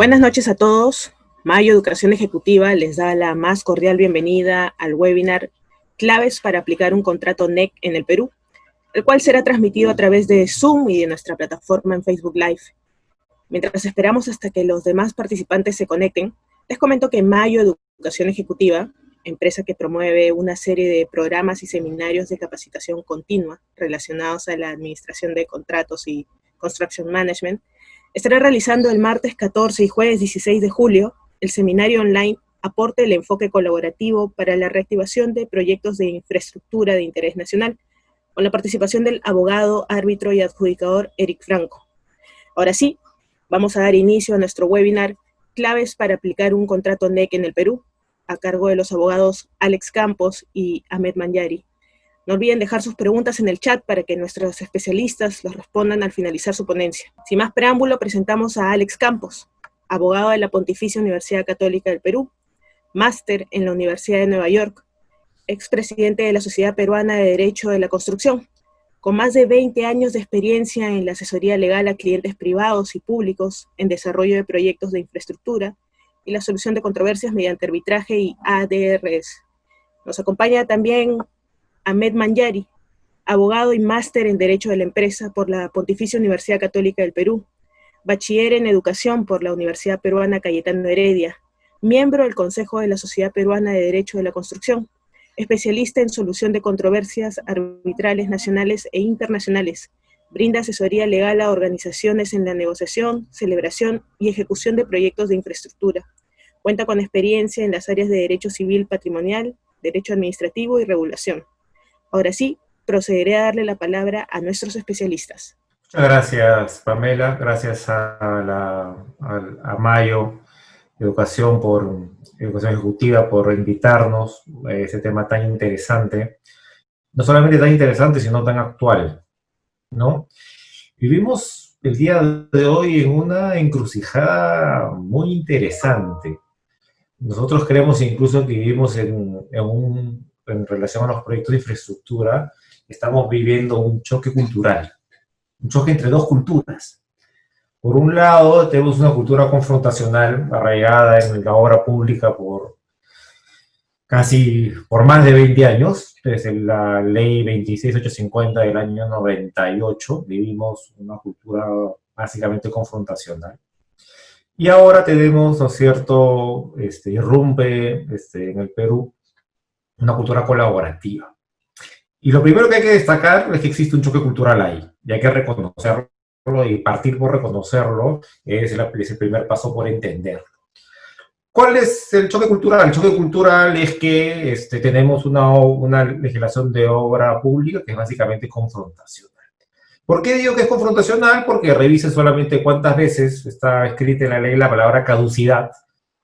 Buenas noches a todos. Mayo Educación Ejecutiva les da la más cordial bienvenida al webinar Claves para aplicar un contrato NEC en el Perú, el cual será transmitido a través de Zoom y de nuestra plataforma en Facebook Live. Mientras esperamos hasta que los demás participantes se conecten, les comento que Mayo Educación Ejecutiva, empresa que promueve una serie de programas y seminarios de capacitación continua relacionados a la administración de contratos y construction management, estará realizando el martes 14 y jueves 16 de julio el seminario online Aporte el enfoque colaborativo para la reactivación de proyectos de infraestructura de interés nacional, con la participación del abogado, árbitro y adjudicador Eric Franco. Ahora sí, vamos a dar inicio a nuestro webinar Claves para aplicar un contrato NEC en el Perú, a cargo de los abogados Alex Campos y Ahmed Manyari. No olviden dejar sus preguntas en el chat para que nuestros especialistas los respondan al finalizar su ponencia. Sin más preámbulo, presentamos a Alex Campos, abogado de la Pontificia Universidad Católica del Perú, máster en la Universidad de Nueva York, expresidente de la Sociedad Peruana de Derecho de la Construcción, con más de 20 años de experiencia en la asesoría legal a clientes privados y públicos en desarrollo de proyectos de infraestructura y la solución de controversias mediante arbitraje y ADRs. Nos acompaña también Ahmed Manyari, abogado y máster en Derecho de la Empresa por la Pontificia Universidad Católica del Perú, bachiller en Educación por la Universidad Peruana Cayetano Heredia, miembro del Consejo de la Sociedad Peruana de Derecho de la Construcción, especialista en solución de controversias arbitrales nacionales e internacionales. Brinda asesoría legal a organizaciones en la negociación, celebración y ejecución de proyectos de infraestructura. Cuenta con experiencia en las áreas de Derecho Civil Patrimonial, Derecho Administrativo y Regulación. Ahora sí, procederé a darle la palabra a nuestros especialistas. Muchas gracias, Pamela. Gracias a Mayo Educación Ejecutiva por invitarnos a ese tema tan interesante. No solamente tan interesante, sino tan actual, ¿no? Vivimos el día de hoy en una encrucijada muy interesante. Nosotros creemos incluso que vivimos en relación a los proyectos de infraestructura, estamos viviendo un choque cultural, un choque entre dos culturas. Por un lado, tenemos una cultura confrontacional arraigada en la obra pública por más de 20 años, desde la ley 26850 del año 98, vivimos una cultura básicamente confrontacional. Y ahora tenemos, ¿no es cierto?, irrumpe en el Perú una cultura colaborativa. Y lo primero que hay que destacar es que existe un choque cultural ahí, y hay que reconocerlo, y partir por reconocerlo es el primer paso por entenderlo. ¿Cuál es el choque cultural? El choque cultural es que tenemos una legislación de obra pública que es básicamente confrontacional. ¿Por qué digo que es confrontacional? Porque revisen solamente cuántas veces está escrita en la ley la palabra caducidad,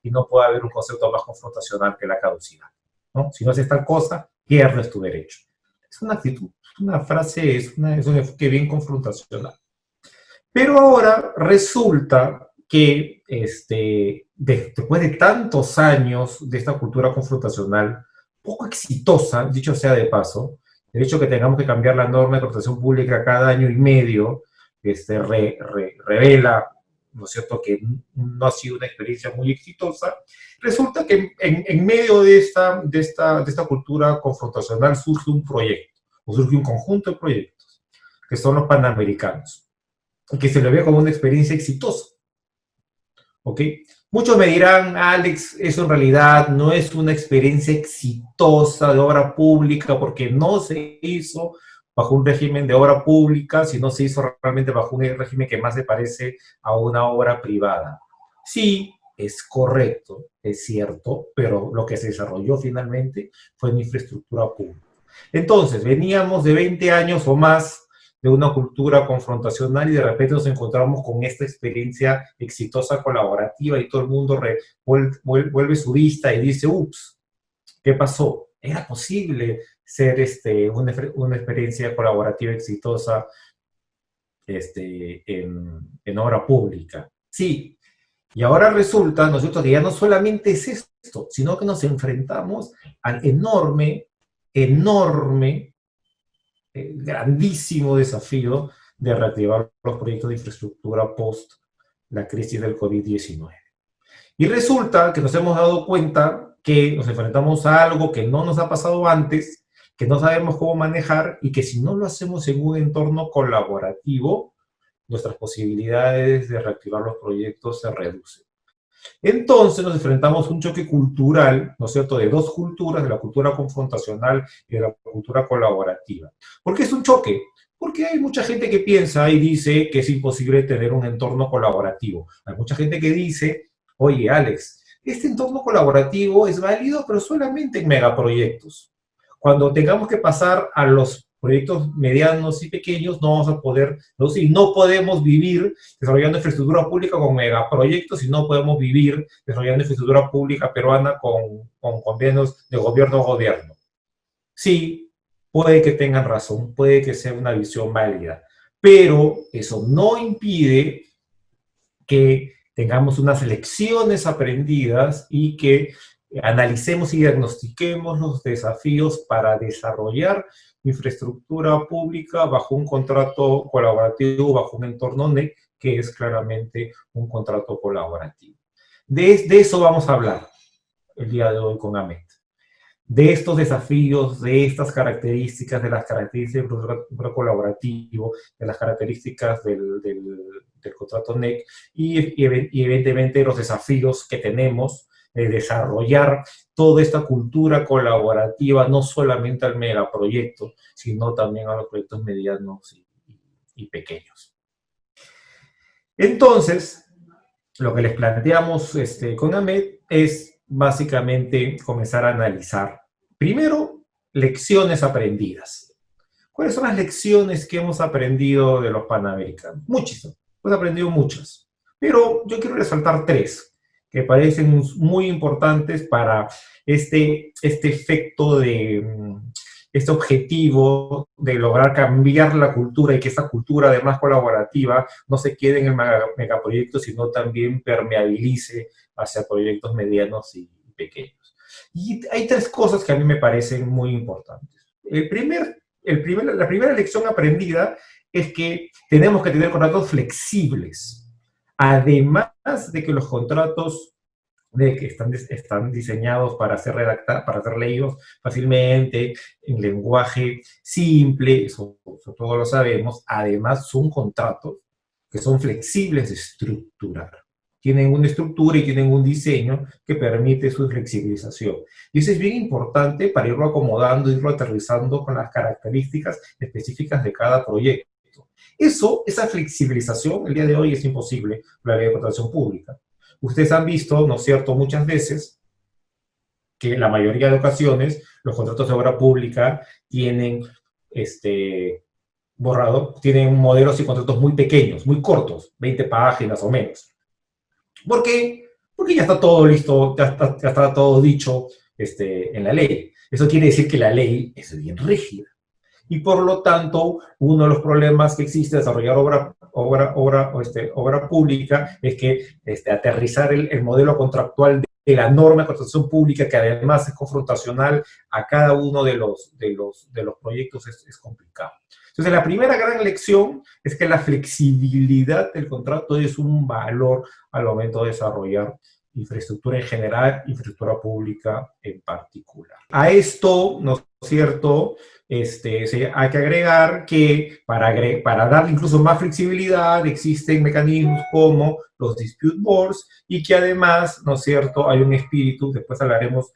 y no puede haber un concepto más confrontacional que la caducidad, ¿no? Si no haces tal cosa, pierdes tu derecho. Es una actitud, una frase, es un enfoque bien confrontacional. Pero ahora resulta que después de tantos años de esta cultura confrontacional, poco exitosa, dicho sea de paso, el hecho de que tengamos que cambiar la norma de contratación pública cada año y medio, revela, ¿no es cierto?, que no ha sido una experiencia muy exitosa. Resulta que en medio de esta cultura confrontacional surge un proyecto, o surge un conjunto de proyectos, que son los Panamericanos, que se lo ve como una experiencia exitosa. ¿Ok? Muchos me dirán, Alex, eso en realidad no es una experiencia exitosa de obra pública porque no se hizo bajo un régimen de obra pública, sino se hizo realmente bajo un régimen que más se parece a una obra privada. Sí, es correcto, es cierto, pero lo que se desarrolló finalmente fue en infraestructura pública. Entonces, veníamos de 20 años o más de una cultura confrontacional y de repente nos encontramos con esta experiencia exitosa colaborativa y todo el mundo vuelve su vista y dice, ups, ¿qué pasó? ¿Era posible ser una experiencia colaborativa exitosa en obra pública? Sí. Y ahora resulta, nosotros, que ya no solamente es esto, sino que nos enfrentamos al grandísimo desafío de reactivar los proyectos de infraestructura post la crisis del COVID-19. Y resulta que nos hemos dado cuenta que nos enfrentamos a algo que no nos ha pasado antes, que no sabemos cómo manejar y que si no lo hacemos en un entorno colaborativo, nuestras posibilidades de reactivar los proyectos se reducen. Entonces nos enfrentamos a un choque cultural, ¿no es cierto?, de dos culturas, de la cultura confrontacional y de la cultura colaborativa. ¿Por qué es un choque? Porque hay mucha gente que piensa y dice que es imposible tener un entorno colaborativo. Hay mucha gente que dice, oye, Alex, este entorno colaborativo es válido, pero solamente en megaproyectos. Cuando tengamos que pasar a los proyectos medianos y pequeños, no vamos a poder, no, sí, no podemos vivir desarrollando infraestructura pública con megaproyectos y no podemos vivir desarrollando infraestructura pública peruana con convenios de gobierno a gobierno. Sí, puede que tengan razón, puede que sea una visión válida, pero eso no impide que tengamos unas lecciones aprendidas y que analicemos y diagnostiquemos los desafíos para desarrollar infraestructura pública bajo un contrato colaborativo, bajo un entorno NEC, que es claramente un contrato colaborativo. De eso vamos a hablar el día de hoy con Ahmed. De estos desafíos, de estas características, de las características del colaborativo, de las características del contrato NEC y evidentemente los desafíos que tenemos de desarrollar toda esta cultura colaborativa, no solamente al megaproyecto, sino también a los proyectos medianos y pequeños. Entonces, lo que les planteamos con Ahmed es básicamente comenzar a analizar, primero, lecciones aprendidas. ¿Cuáles son las lecciones que hemos aprendido de los Panamericanos? Muchísimas, hemos aprendido muchas, pero yo quiero resaltar tres que parecen muy importantes para este efecto este objetivo de lograr cambiar la cultura y que esta cultura, además colaborativa, no se quede en el megaproyecto, sino también permeabilice hacia proyectos medianos y pequeños. Y hay tres cosas que a mí me parecen muy importantes. La primera lección aprendida es que tenemos que tener contratos flexibles. Además de que los contratos están diseñados para ser para ser leídos fácilmente, en lenguaje simple, eso todos lo sabemos, además son contratos que son flexibles de estructurar. Tienen una estructura y tienen un diseño que permite su flexibilización. Y eso es bien importante para irlo acomodando, irlo aterrizando con las características específicas de cada proyecto. Esa flexibilización, el día de hoy es imposible con la ley de contratación pública. Ustedes han visto, ¿no es cierto?, muchas veces que en la mayoría de ocasiones los contratos de obra pública tienen tienen modelos y contratos muy pequeños, muy cortos, 20 páginas o menos. ¿Por qué? Porque ya está todo listo, ya está todo dicho en la ley. Eso quiere decir que la ley es bien rígida. Y por lo tanto, uno de los problemas que existe desarrollar obra pública es que aterrizar el modelo contractual de la norma de contratación pública, que además es confrontacional a cada uno de los proyectos, es complicado. Entonces, la primera gran lección es que la flexibilidad del contrato es un valor al momento de desarrollar infraestructura en general, infraestructura pública en particular. A esto, ¿no es cierto?, hay que agregar que para darle incluso más flexibilidad existen mecanismos como los dispute boards y que además, ¿no es cierto?, hay un espíritu, después hablaremos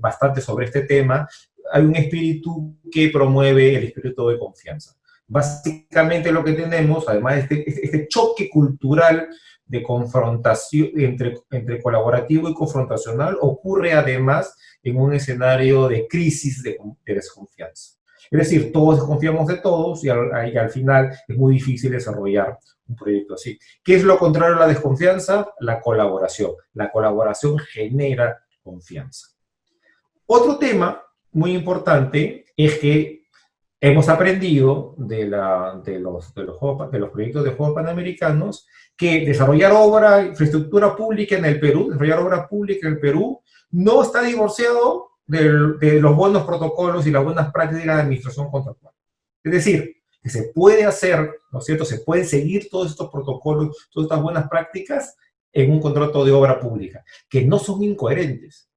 bastante sobre este tema, hay un espíritu que promueve el espíritu de confianza. Básicamente lo que tenemos, además de este choque cultural de confrontación entre colaborativo y confrontacional, ocurre además en un escenario de crisis de desconfianza. Es decir, todos desconfiamos de todos y al final es muy difícil desarrollar un proyecto así. ¿Qué es lo contrario a la desconfianza? La colaboración. La colaboración genera confianza. Otro tema muy importante es que hemos aprendido de los proyectos de Juegos Panamericanos que desarrollar infraestructura pública en el Perú, no está divorciado de los buenos protocolos y las buenas prácticas de administración contractual. Es decir, que se puede hacer, ¿no es cierto?, se pueden seguir todos estos protocolos, todas estas buenas prácticas en un contrato de obra pública, que no son incoherentes.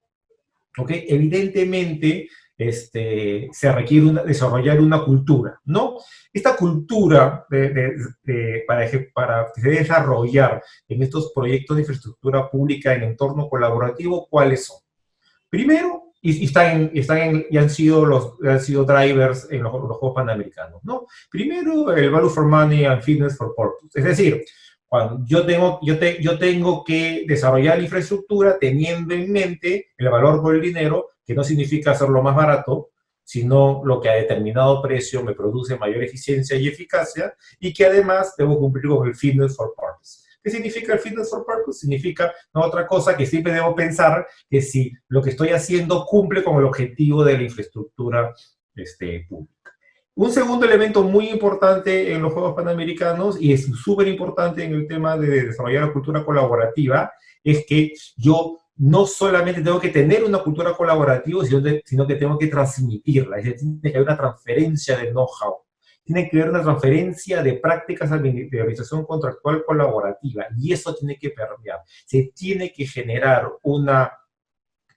¿Ok? Evidentemente, se requiere desarrollar una cultura, ¿no? Esta cultura para desarrollar en estos proyectos de infraestructura pública en entorno colaborativo, ¿cuáles son? Primero, y han sido drivers en los Juegos Panamericanos, ¿no? Primero, el Value for Money and Fitness for Purpose. Es decir, cuando yo tengo que desarrollar la infraestructura teniendo en mente el valor por el dinero, que no significa hacerlo más barato, sino lo que a determinado precio me produce mayor eficiencia y eficacia, y que además debo cumplir con el Fitness for Purpose. ¿Qué significa el Fitness for Purpose? Significa no otra cosa que siempre debo pensar que si lo que estoy haciendo cumple con el objetivo de la infraestructura pública. Un segundo elemento muy importante en los Juegos Panamericanos, y es súper importante en el tema de desarrollar la cultura colaborativa, es que yo no solamente tengo que tener una cultura colaborativa, sino que tengo que transmitirla. Es decir, tiene que haber una transferencia de know-how. Tiene que haber una transferencia de prácticas de administración contractual colaborativa, y eso tiene que permear. Se tiene que generar una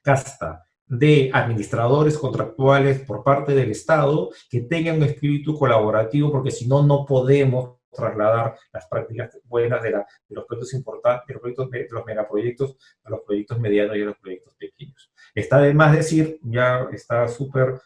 casta de administradores contractuales por parte del Estado que tengan un espíritu colaborativo, porque si no, no podemos trasladar las prácticas buenas de los proyectos importantes, de los megaproyectos, a los proyectos medianos y a los proyectos pequeños. Está de más decir, ya está súper,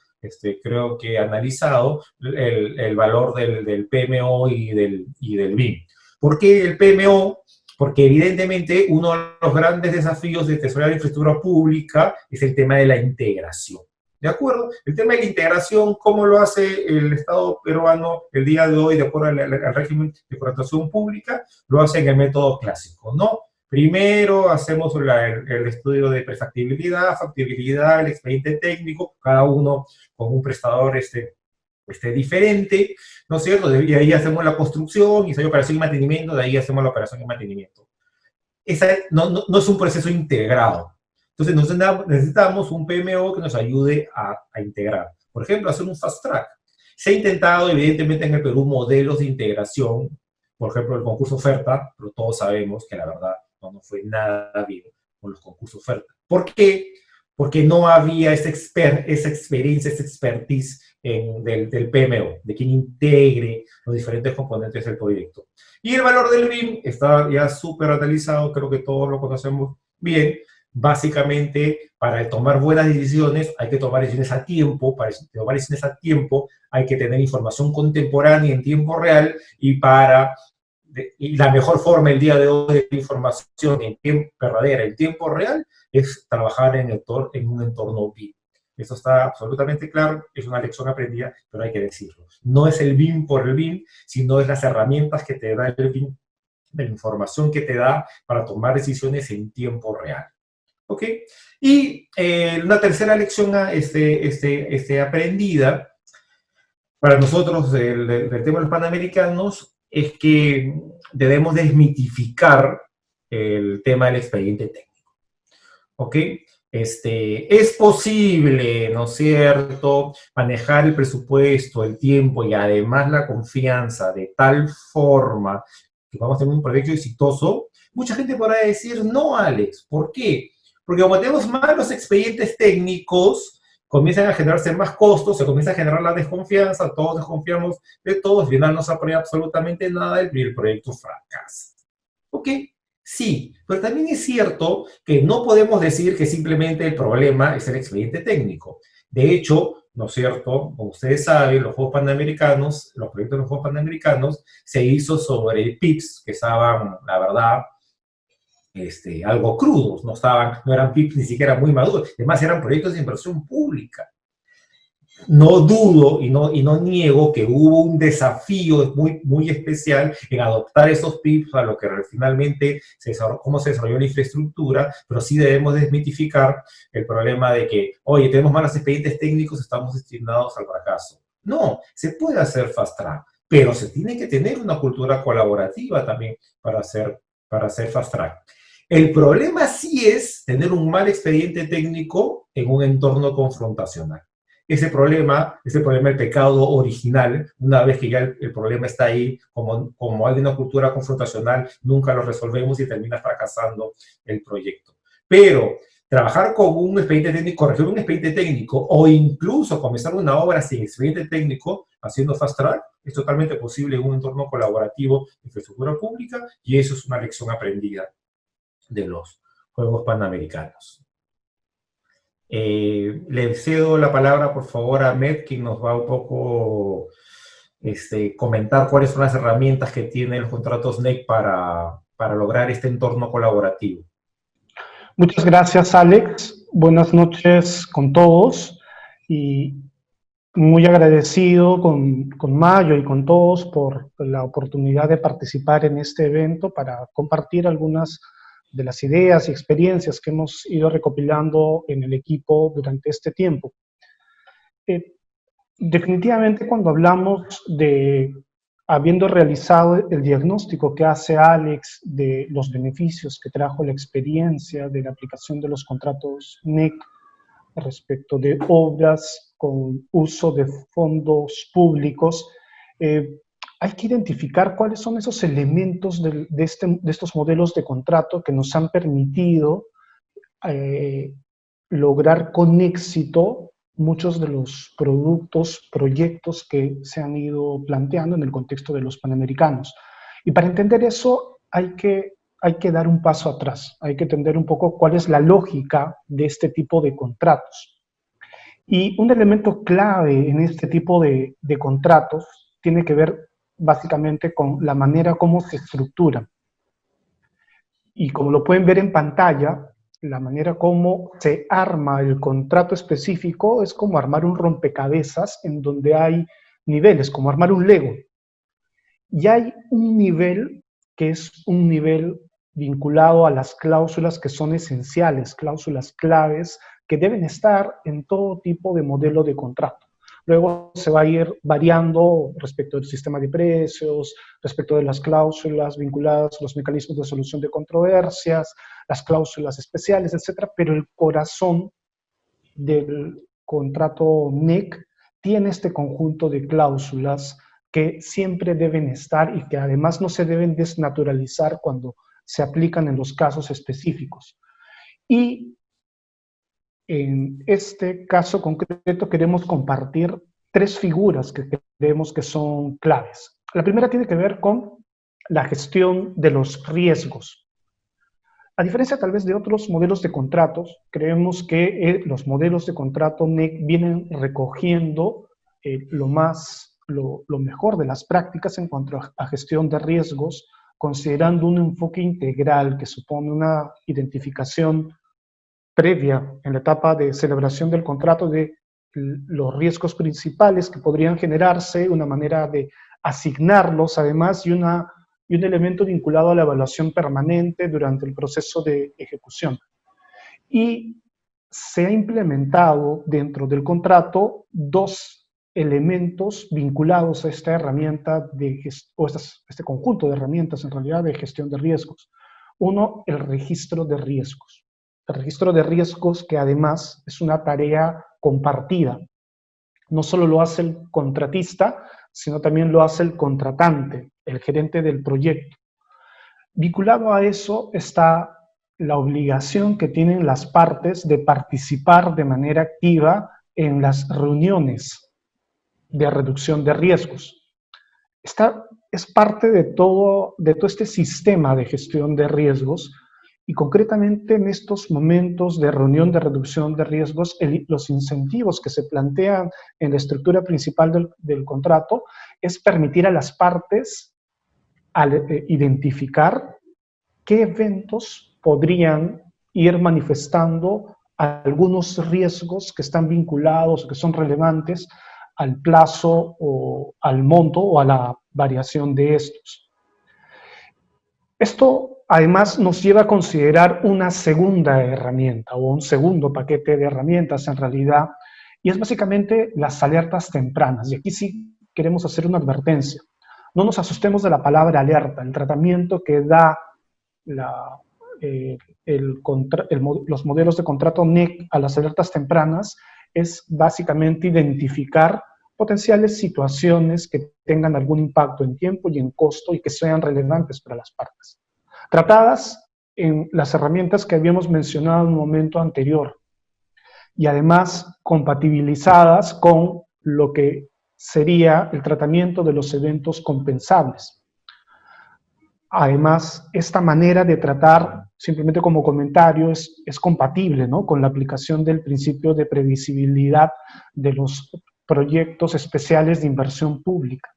creo que analizado, el valor del PMO y del BIM. ¿Por qué el PMO? Porque evidentemente uno de los grandes desafíos de desarrollar infraestructura pública es el tema de la integración. ¿De acuerdo? El tema de la integración, ¿cómo lo hace el Estado peruano el día de hoy de acuerdo al régimen de contratación pública? Lo hace en el método clásico, ¿no? Primero hacemos el estudio de prefactibilidad, factibilidad, el expediente técnico, cada uno con un prestador diferente, ¿no es cierto? Y ahí hacemos la construcción, y si hay operación y mantenimiento, de ahí hacemos la operación y mantenimiento. No es un proceso integrado. Entonces necesitamos un PMO que nos ayude a integrar. Por ejemplo, hacer un fast track. Se ha intentado, evidentemente, en el Perú modelos de integración, por ejemplo, el concurso oferta, pero todos sabemos que la verdad no fue nada bien con los concursos oferta. ¿Por qué? Porque no había esa experiencia, esa expertise del PMO, de quien integre los diferentes componentes del proyecto. Y el valor del BIM está ya súper analizado, creo que todos lo conocemos bien. Básicamente, para tomar buenas decisiones, hay que tomar decisiones a tiempo. Para tomar decisiones a tiempo, hay que tener información contemporánea en tiempo real, y la mejor forma el día de hoy de información verdadera en tiempo real es trabajar en un entorno BIM. Eso está absolutamente claro, es una lección aprendida, pero hay que decirlo. No es el BIM por el BIM, sino es las herramientas que te da el BIM, la información que te da para tomar decisiones en tiempo real. ¿Ok? Y una tercera lección aprendida para nosotros del tema de los Panamericanos es que debemos desmitificar el tema del expediente técnico. ¿Ok? Es posible, ¿no es cierto?, manejar el presupuesto, el tiempo y además la confianza de tal forma que vamos a tener un proyecto exitoso. Mucha gente podrá decir, no, Alex, ¿por qué? Porque como tenemos malos expedientes técnicos, comienzan a generarse más costos, se comienza a generar la desconfianza, todos desconfiamos de todos, al final no se apoya absolutamente nada y el proyecto fracasa. ¿Ok? Sí, pero también es cierto que no podemos decir que simplemente el problema es el expediente técnico. De hecho, ¿no es cierto? Como ustedes saben, los proyectos de los Juegos Panamericanos se hizo sobre PIPs que estaban, la verdad, algo crudos, no eran PIPs ni siquiera muy maduros, además eran proyectos de inversión pública. No dudo y no niego que hubo un desafío muy, muy especial en adoptar esos PIPs a lo que finalmente cómo se desarrolló la infraestructura, pero sí debemos desmitificar el problema de que, oye, tenemos malos expedientes técnicos, estamos destinados al fracaso. No, se puede hacer fast track, pero se tiene que tener una cultura colaborativa también para hacer fast track. El problema sí es tener un mal expediente técnico en un entorno confrontacional. ese problema del pecado original, una vez que ya el problema está ahí, como hay una cultura confrontacional, nunca lo resolvemos y termina fracasando el proyecto. Pero trabajar con un expediente técnico, corregir un expediente técnico o incluso comenzar una obra sin expediente técnico, haciendo fast track, es totalmente posible en un entorno colaborativo de infraestructura pública, y eso es una lección aprendida de los Juegos Panamericanos. Le cedo la palabra, por favor, a Ahmed, quien nos va un poco comentar cuáles son las herramientas que tienen los contratos NEC para lograr este entorno colaborativo. Muchas gracias, Alex. Buenas noches con todos y muy agradecido con Mayo y con todos por la oportunidad de participar en este evento para compartir algunas de las ideas y experiencias que hemos ido recopilando en el equipo durante este tiempo. Definitivamente, cuando hablamos de, habiendo realizado el diagnóstico que hace Alex de los beneficios que trajo la experiencia de la aplicación de los contratos NEC respecto de obras con uso de fondos públicos, hay que identificar cuáles son esos elementos de estos modelos de contrato que nos han permitido lograr con éxito muchos de los proyectos que se han ido planteando en el contexto de los Panamericanos. Y para entender eso hay que dar un paso atrás, hay que entender un poco cuál es la lógica de este tipo de contratos. Y un elemento clave en este tipo de contratos tiene que ver básicamente con la manera como se estructuran. Y como lo pueden ver en pantalla, la manera como se arma el contrato específico es como armar un rompecabezas en donde hay niveles, como armar un Lego. Y hay un nivel que es un nivel vinculado a las cláusulas que son esenciales, cláusulas claves que deben estar en todo tipo de modelo de contrato. Luego se va a ir variando respecto del sistema de precios, respecto de las cláusulas vinculadas a los mecanismos de solución de controversias, las cláusulas especiales, etcétera, pero el corazón del contrato NEC tiene este conjunto de cláusulas que siempre deben estar y que además no se deben desnaturalizar cuando se aplican en los casos específicos. Y en este caso concreto queremos compartir tres figuras que creemos que son claves. La primera tiene que ver con la gestión de los riesgos. A diferencia tal vez de otros modelos de contratos, creemos que los modelos de contrato NEC vienen recogiendo lo mejor de las prácticas en cuanto a gestión de riesgos, considerando un enfoque integral que supone una identificación previa en la etapa de celebración del contrato de los riesgos principales que podrían generarse, una manera de asignarlos además y un elemento vinculado a la evaluación permanente durante el proceso de ejecución. Y se ha implementado dentro del contrato dos elementos vinculados a esta herramienta este conjunto de herramientas en realidad de gestión de riesgos. Uno, el registro de riesgos. El registro de riesgos que además es una tarea compartida. No solo lo hace el contratista, sino también lo hace el contratante, el gerente del proyecto. Vinculado a eso está la obligación que tienen las partes de participar de manera activa en las reuniones de reducción de riesgos. Esta es parte de todo este sistema de gestión de riesgos. Y concretamente en estos momentos de reunión de reducción de riesgos, los incentivos que se plantean en la estructura principal del contrato es permitir a las partes identificar qué eventos podrían ir manifestando algunos riesgos que están vinculados o que son relevantes al plazo o al monto o a la variación de estos. Esto además nos lleva a considerar una segunda herramienta o un segundo paquete de herramientas en realidad, y es básicamente las alertas tempranas. Y aquí sí queremos hacer una advertencia. No nos asustemos de la palabra alerta. El tratamiento que da los modelos de contrato NEC a las alertas tempranas es básicamente identificar potenciales situaciones que tengan algún impacto en tiempo y en costo y que sean relevantes para las partes. Tratadas en las herramientas que habíamos mencionado en un momento anterior y además compatibilizadas con lo que sería el tratamiento de los eventos compensables. Además, esta manera de tratar, simplemente como comentario, es compatible, ¿no?, con la aplicación del principio de previsibilidad de los proyectos especiales de inversión pública.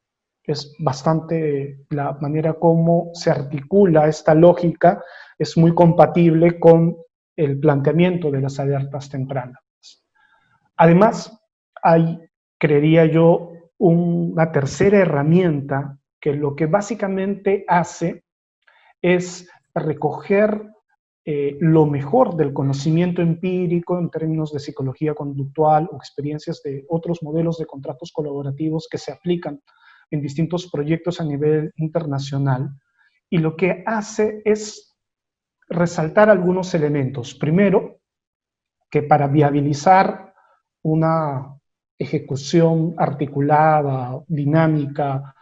Es bastante, la manera como se articula esta lógica es muy compatible con el planteamiento de las alertas tempranas. Además, hay, creería yo, una tercera herramienta que lo que básicamente hace es recoger lo mejor del conocimiento empírico en términos de psicología conductual o experiencias de otros modelos de contratos colaborativos que se aplican en distintos proyectos a nivel internacional, y lo que hace es resaltar algunos elementos. Primero, que para viabilizar una ejecución articulada, dinámica,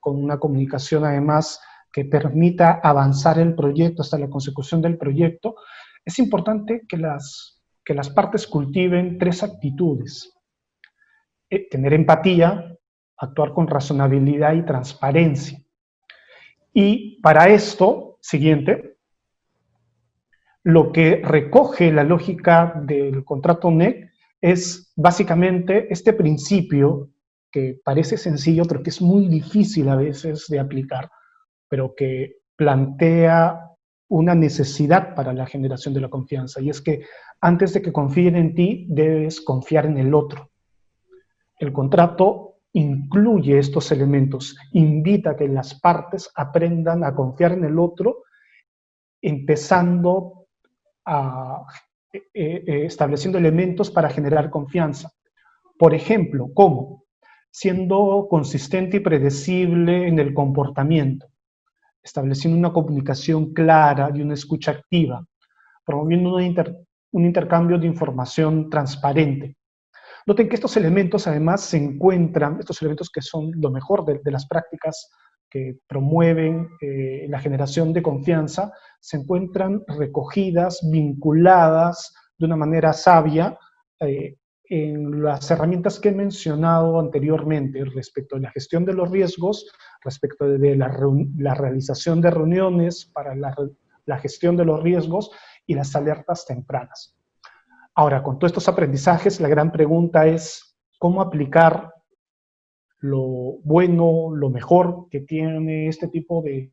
con una comunicación además que permita avanzar el proyecto hasta la consecución del proyecto, es importante que las partes cultiven tres actitudes: tener empatía, actuar con razonabilidad y transparencia. Y para esto, siguiente, lo que recoge la lógica del contrato NEC es básicamente este principio que parece sencillo, pero que es muy difícil a veces de aplicar, pero que plantea una necesidad para la generación de la confianza, y es que antes de que confíen en ti, debes confiar en el otro. El contrato incluye estos elementos, invita a que las partes aprendan a confiar en el otro, empezando estableciendo elementos para generar confianza. Por ejemplo, ¿cómo? Siendo consistente y predecible en el comportamiento, estableciendo una comunicación clara y una escucha activa, promoviendo un intercambio de información transparente. Noten que estos elementos además se encuentran, estos elementos que son lo mejor de las prácticas que promueven la generación de confianza, se encuentran recogidas, vinculadas de una manera sabia en las herramientas que he mencionado anteriormente respecto de la gestión de los riesgos, respecto de la realización de reuniones para la gestión de los riesgos y las alertas tempranas. Ahora, con todos estos aprendizajes, la gran pregunta es cómo aplicar lo bueno, lo mejor que tiene este tipo de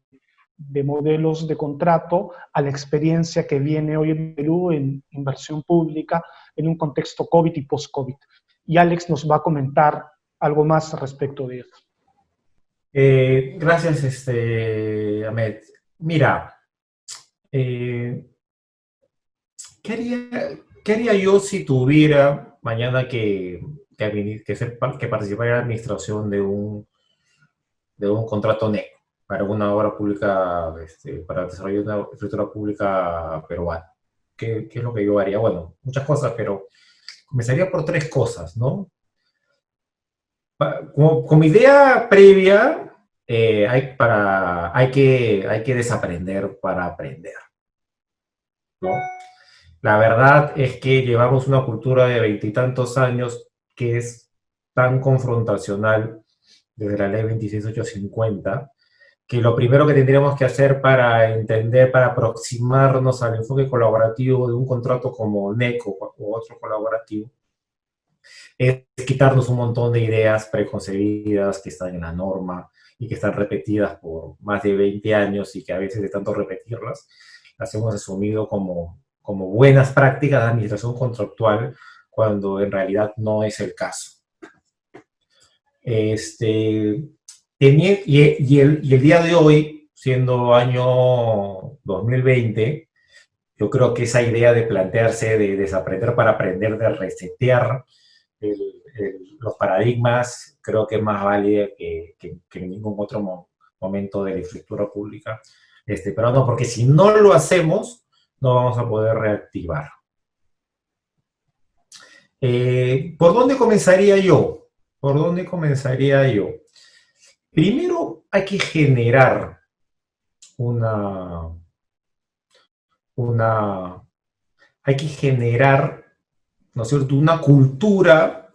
modelos de contrato a la experiencia que viene hoy en Perú en inversión pública en un contexto COVID y post-COVID. Y Alex nos va a comentar algo más respecto de eso. Gracias, Ahmed. Mira, ¿qué haría yo si tuviera mañana que participar en la administración de un contrato NEC para una obra pública, para desarrollar una infraestructura pública peruana? ¿Qué es lo que yo haría? Bueno, muchas cosas, pero comenzaría por tres cosas, ¿no? Como idea previa, hay que desaprender para aprender, ¿no? La verdad es que llevamos una cultura de veintitantos años que es tan confrontacional desde la ley 26850, que lo primero que tendríamos que hacer para entender, para aproximarnos al enfoque colaborativo de un contrato como NECO o otro colaborativo, es quitarnos un montón de ideas preconcebidas que están en la norma y que están repetidas por más de 20 años y que a veces de tanto repetirlas, las hemos asumido como buenas prácticas de administración contractual, cuando en realidad no es el caso. Y el día de hoy, siendo año 2020, yo creo que esa idea de plantearse, de desaprender para aprender, de resetear los paradigmas, creo que es más válida que en ningún otro momento de la infraestructura pública. Pero no, porque si no lo hacemos, no vamos a poder reactivar. ¿Por dónde comenzaría yo? ¿Por dónde comenzaría yo? Primero hay que generar una, una, hay que generar, ¿no es cierto?, una cultura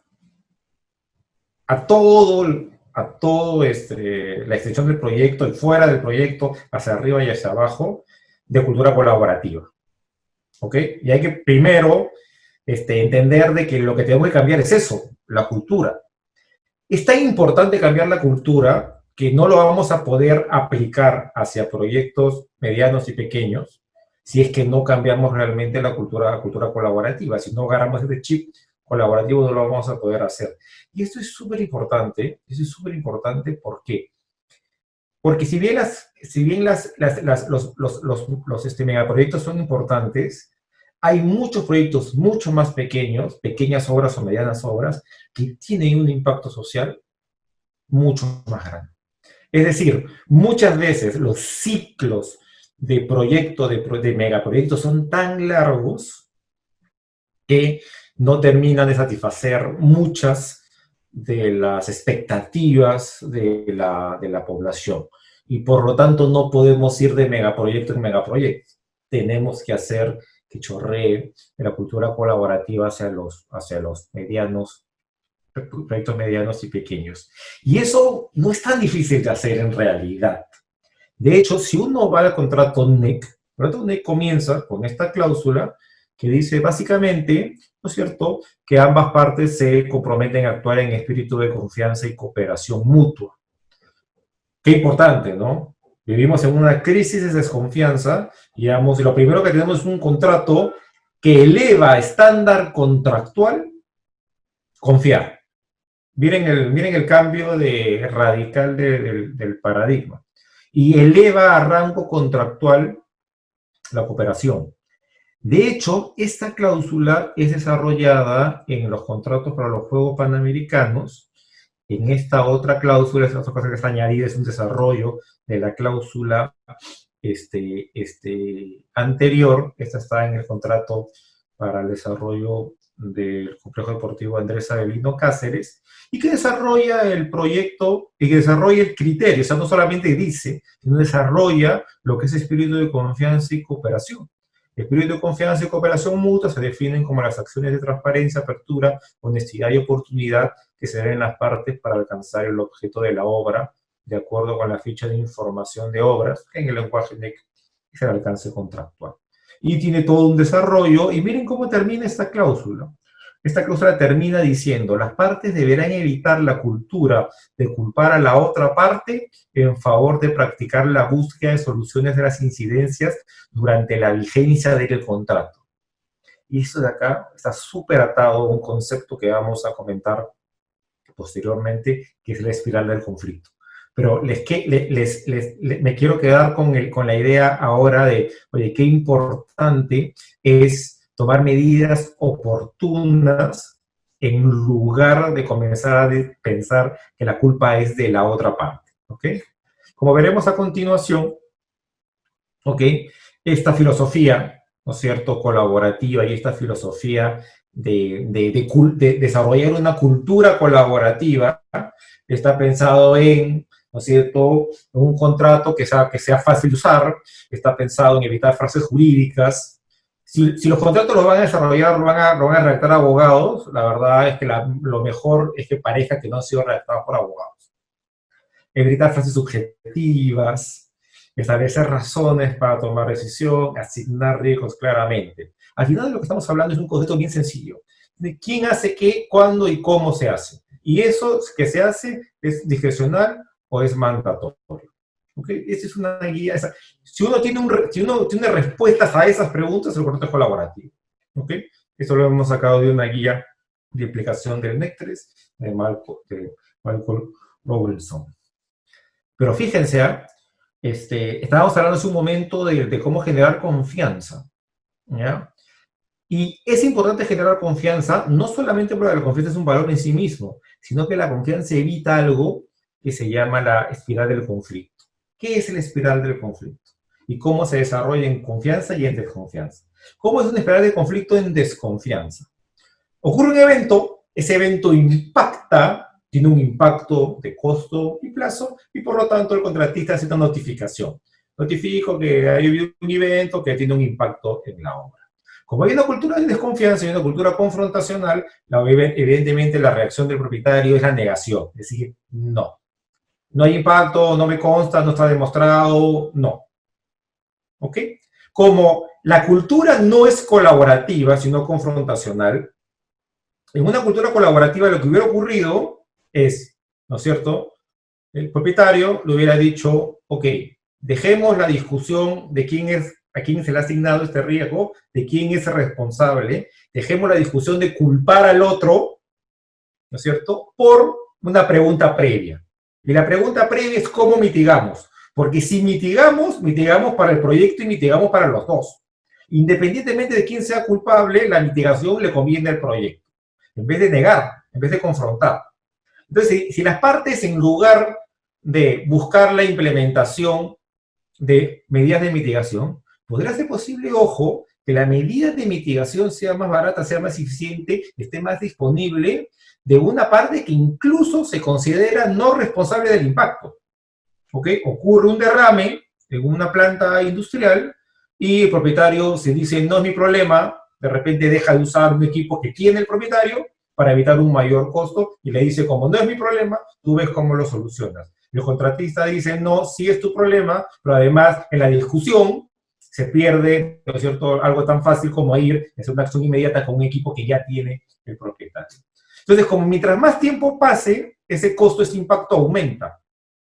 a todo la extensión del proyecto y fuera del proyecto, hacia arriba y hacia abajo, de cultura colaborativa. ¿Ok? Y hay que primero entender de que lo que tenemos que cambiar es eso, la cultura. Es tan importante cambiar la cultura que no lo vamos a poder aplicar hacia proyectos medianos y pequeños si es que no cambiamos realmente la cultura colaborativa. Si no agarramos ese chip colaborativo, no lo vamos a poder hacer. Y esto es súper importante. ¿Por qué? Porque si bien los megaproyectos son importantes, hay muchos proyectos mucho más pequeños, pequeñas obras o medianas obras, que tienen un impacto social mucho más grande. Es decir, muchas veces los ciclos de megaproyectos son tan largos que no terminan de satisfacer muchas de las expectativas de la población. Y por lo tanto no podemos ir de megaproyecto en megaproyecto. Tenemos que hacer que chorree la cultura colaborativa hacia los proyectos medianos y pequeños. Y eso no es tan difícil de hacer en realidad. De hecho, si uno va al contrato NEC, el contrato NEC comienza con esta cláusula que dice básicamente, ¿no es cierto?, que ambas partes se comprometen a actuar en espíritu de confianza y cooperación mutua. Qué importante, ¿no? Vivimos en una crisis de desconfianza, digamos, y lo primero que tenemos es un contrato que eleva estándar contractual, confiar. Miren el cambio radical del paradigma. Y eleva a rango contractual la cooperación. De hecho, esta cláusula es desarrollada en los contratos para los Juegos Panamericanos. En esta otra cláusula, esta otra cosa que está añadida, es un desarrollo de la cláusula anterior. Esta está en el contrato para el desarrollo del Complejo Deportivo Andrés Avelino Cáceres, y que desarrolla el proyecto y que desarrolla el criterio. O sea, no solamente dice, sino desarrolla lo que es espíritu de confianza y cooperación. El espíritu de confianza y cooperación mutua se definen como las acciones de transparencia, apertura, honestidad y oportunidad que se deben las partes para alcanzar el objeto de la obra, de acuerdo con la ficha de información de obras, que en el lenguaje NEC es el alcance contractual. Y tiene todo un desarrollo, y miren cómo termina esta cláusula. Esta cláusula termina diciendo, las partes deberán evitar la cultura de culpar a la otra parte en favor de practicar la búsqueda de soluciones de las incidencias durante la vigencia del contrato. Y esto de acá está súper atado a un concepto que vamos a comentar posteriormente, que es la espiral del conflicto. Pero me quiero quedar con la idea ahora de, oye, qué importante es tomar medidas oportunas en lugar de comenzar a pensar que la culpa es de la otra parte. ¿Ok? Como veremos a continuación, ¿ok?, esta filosofía, ¿no es cierto?, colaborativa, y esta filosofía de desarrollar una cultura colaborativa está pensado en, ¿no es cierto?, un contrato que sea fácil de usar, está pensado en evitar frases jurídicas. Si los contratos los van a desarrollar, lo van a redactar abogados, la verdad es que lo mejor es que parezca que no han sido redactados por abogados. Evitar frases subjetivas, establecer razones para tomar decisión, asignar riesgos claramente. Al final de lo que estamos hablando es un concepto bien sencillo, de quién hace qué, cuándo y cómo se hace. Y eso que se hace es discrecional o es mandatorio. ¿Okay? Esa es una guía. Si uno tiene respuestas a esas preguntas, el contrato es colaborativo. ¿Okay? Eso lo hemos sacado de una guía de aplicación del NEC 3 de Malcolm Robertson. Pero fíjense, estábamos hablando hace un momento de cómo generar confianza, ¿ya? Y es importante generar confianza, no solamente porque la confianza es un valor en sí mismo, sino que la confianza evita algo que se llama la espiral del conflicto. ¿Qué es la espiral del conflicto? Y cómo se desarrolla en confianza y en desconfianza. ¿Cómo es una espiral de conflicto en desconfianza? Ocurre un evento, ese evento impacta, tiene un impacto de costo y plazo, y por lo tanto el contratista hace una notificación. Notifico que hay un evento que tiene un impacto en la obra. Como hay una cultura de desconfianza y una cultura confrontacional, evidentemente la reacción del propietario es la negación. Es decir, no. No hay impacto, no me consta, no está demostrado, no. ¿Ok? Como la cultura no es colaborativa, sino confrontacional, en una cultura colaborativa lo que hubiera ocurrido es, ¿no es cierto? El propietario le hubiera dicho, ok, dejemos la discusión de quién es, a quién se le ha asignado este riesgo, de quién es el responsable, dejemos la discusión de culpar al otro, ¿no es cierto?, por una pregunta previa. Y la pregunta previa es cómo mitigamos. Porque si mitigamos, mitigamos para el proyecto y mitigamos para los dos. Independientemente de quién sea culpable, la mitigación le conviene al proyecto. En vez de negar, en vez de confrontar. Entonces, si las partes, en lugar de buscar la implementación de medidas de mitigación, podrá ser posible, ojo, que la medida de mitigación sea más barata, sea más eficiente, esté más disponible de una parte que incluso se considera no responsable del impacto. ¿Ok? Ocurre un derrame en una planta industrial y el propietario se dice, no es mi problema, de repente deja de usar un equipo que tiene el propietario para evitar un mayor costo y le dice, como no es mi problema, tú ves cómo lo solucionas. El contratista dice, no, sí es tu problema, pero además en la discusión se pierde, ¿no es cierto?, algo tan fácil como ir a hacer una acción inmediata con un equipo que ya tiene el propietario. Entonces, como mientras más tiempo pase, ese costo, ese impacto aumenta.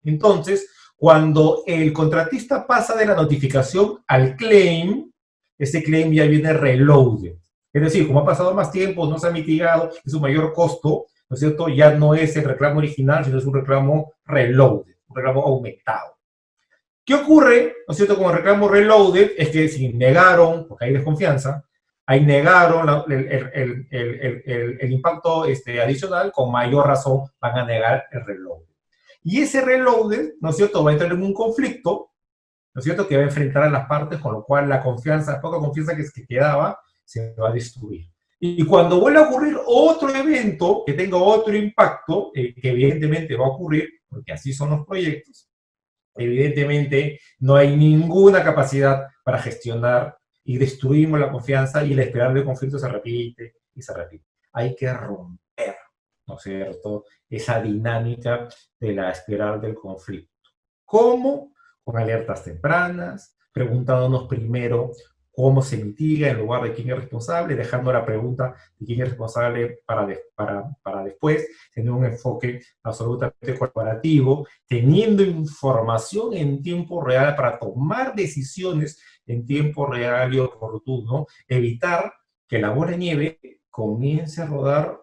Entonces, cuando el contratista pasa de la notificación al claim, ese claim ya viene reloaded. Es decir, como ha pasado más tiempo, no se ha mitigado, es un mayor costo, ¿no es cierto? Ya no es el reclamo original, sino es un reclamo reloaded, un reclamo aumentado. ¿Qué ocurre, no es cierto, con el reclamo reloaded? Es que si negaron, porque hay desconfianza, ahí negaron el impacto adicional, con mayor razón van a negar el reload. Y ese reloaded, ¿no es cierto?, va a entrar en un conflicto, ¿no es cierto?, que va a enfrentar a las partes, con lo cual la confianza, la poca confianza que quedaba, se va a destruir. Y cuando vuelva a ocurrir otro evento que tenga otro impacto, que evidentemente va a ocurrir, porque así son los proyectos, evidentemente no hay ninguna capacidad para gestionar y destruimos la confianza y la espiral de conflicto se repite y se repite. Hay que romper, ¿no es cierto?, esa dinámica de la espiral del conflicto. ¿Cómo? Con alertas tempranas, preguntándonos primero cómo se mitiga en lugar de quién es responsable, dejando la pregunta de quién es responsable para después, teniendo un enfoque absolutamente colaborativo, teniendo información en tiempo real para tomar decisiones en tiempo real y oportuno, evitar que la bola de nieve comience a rodar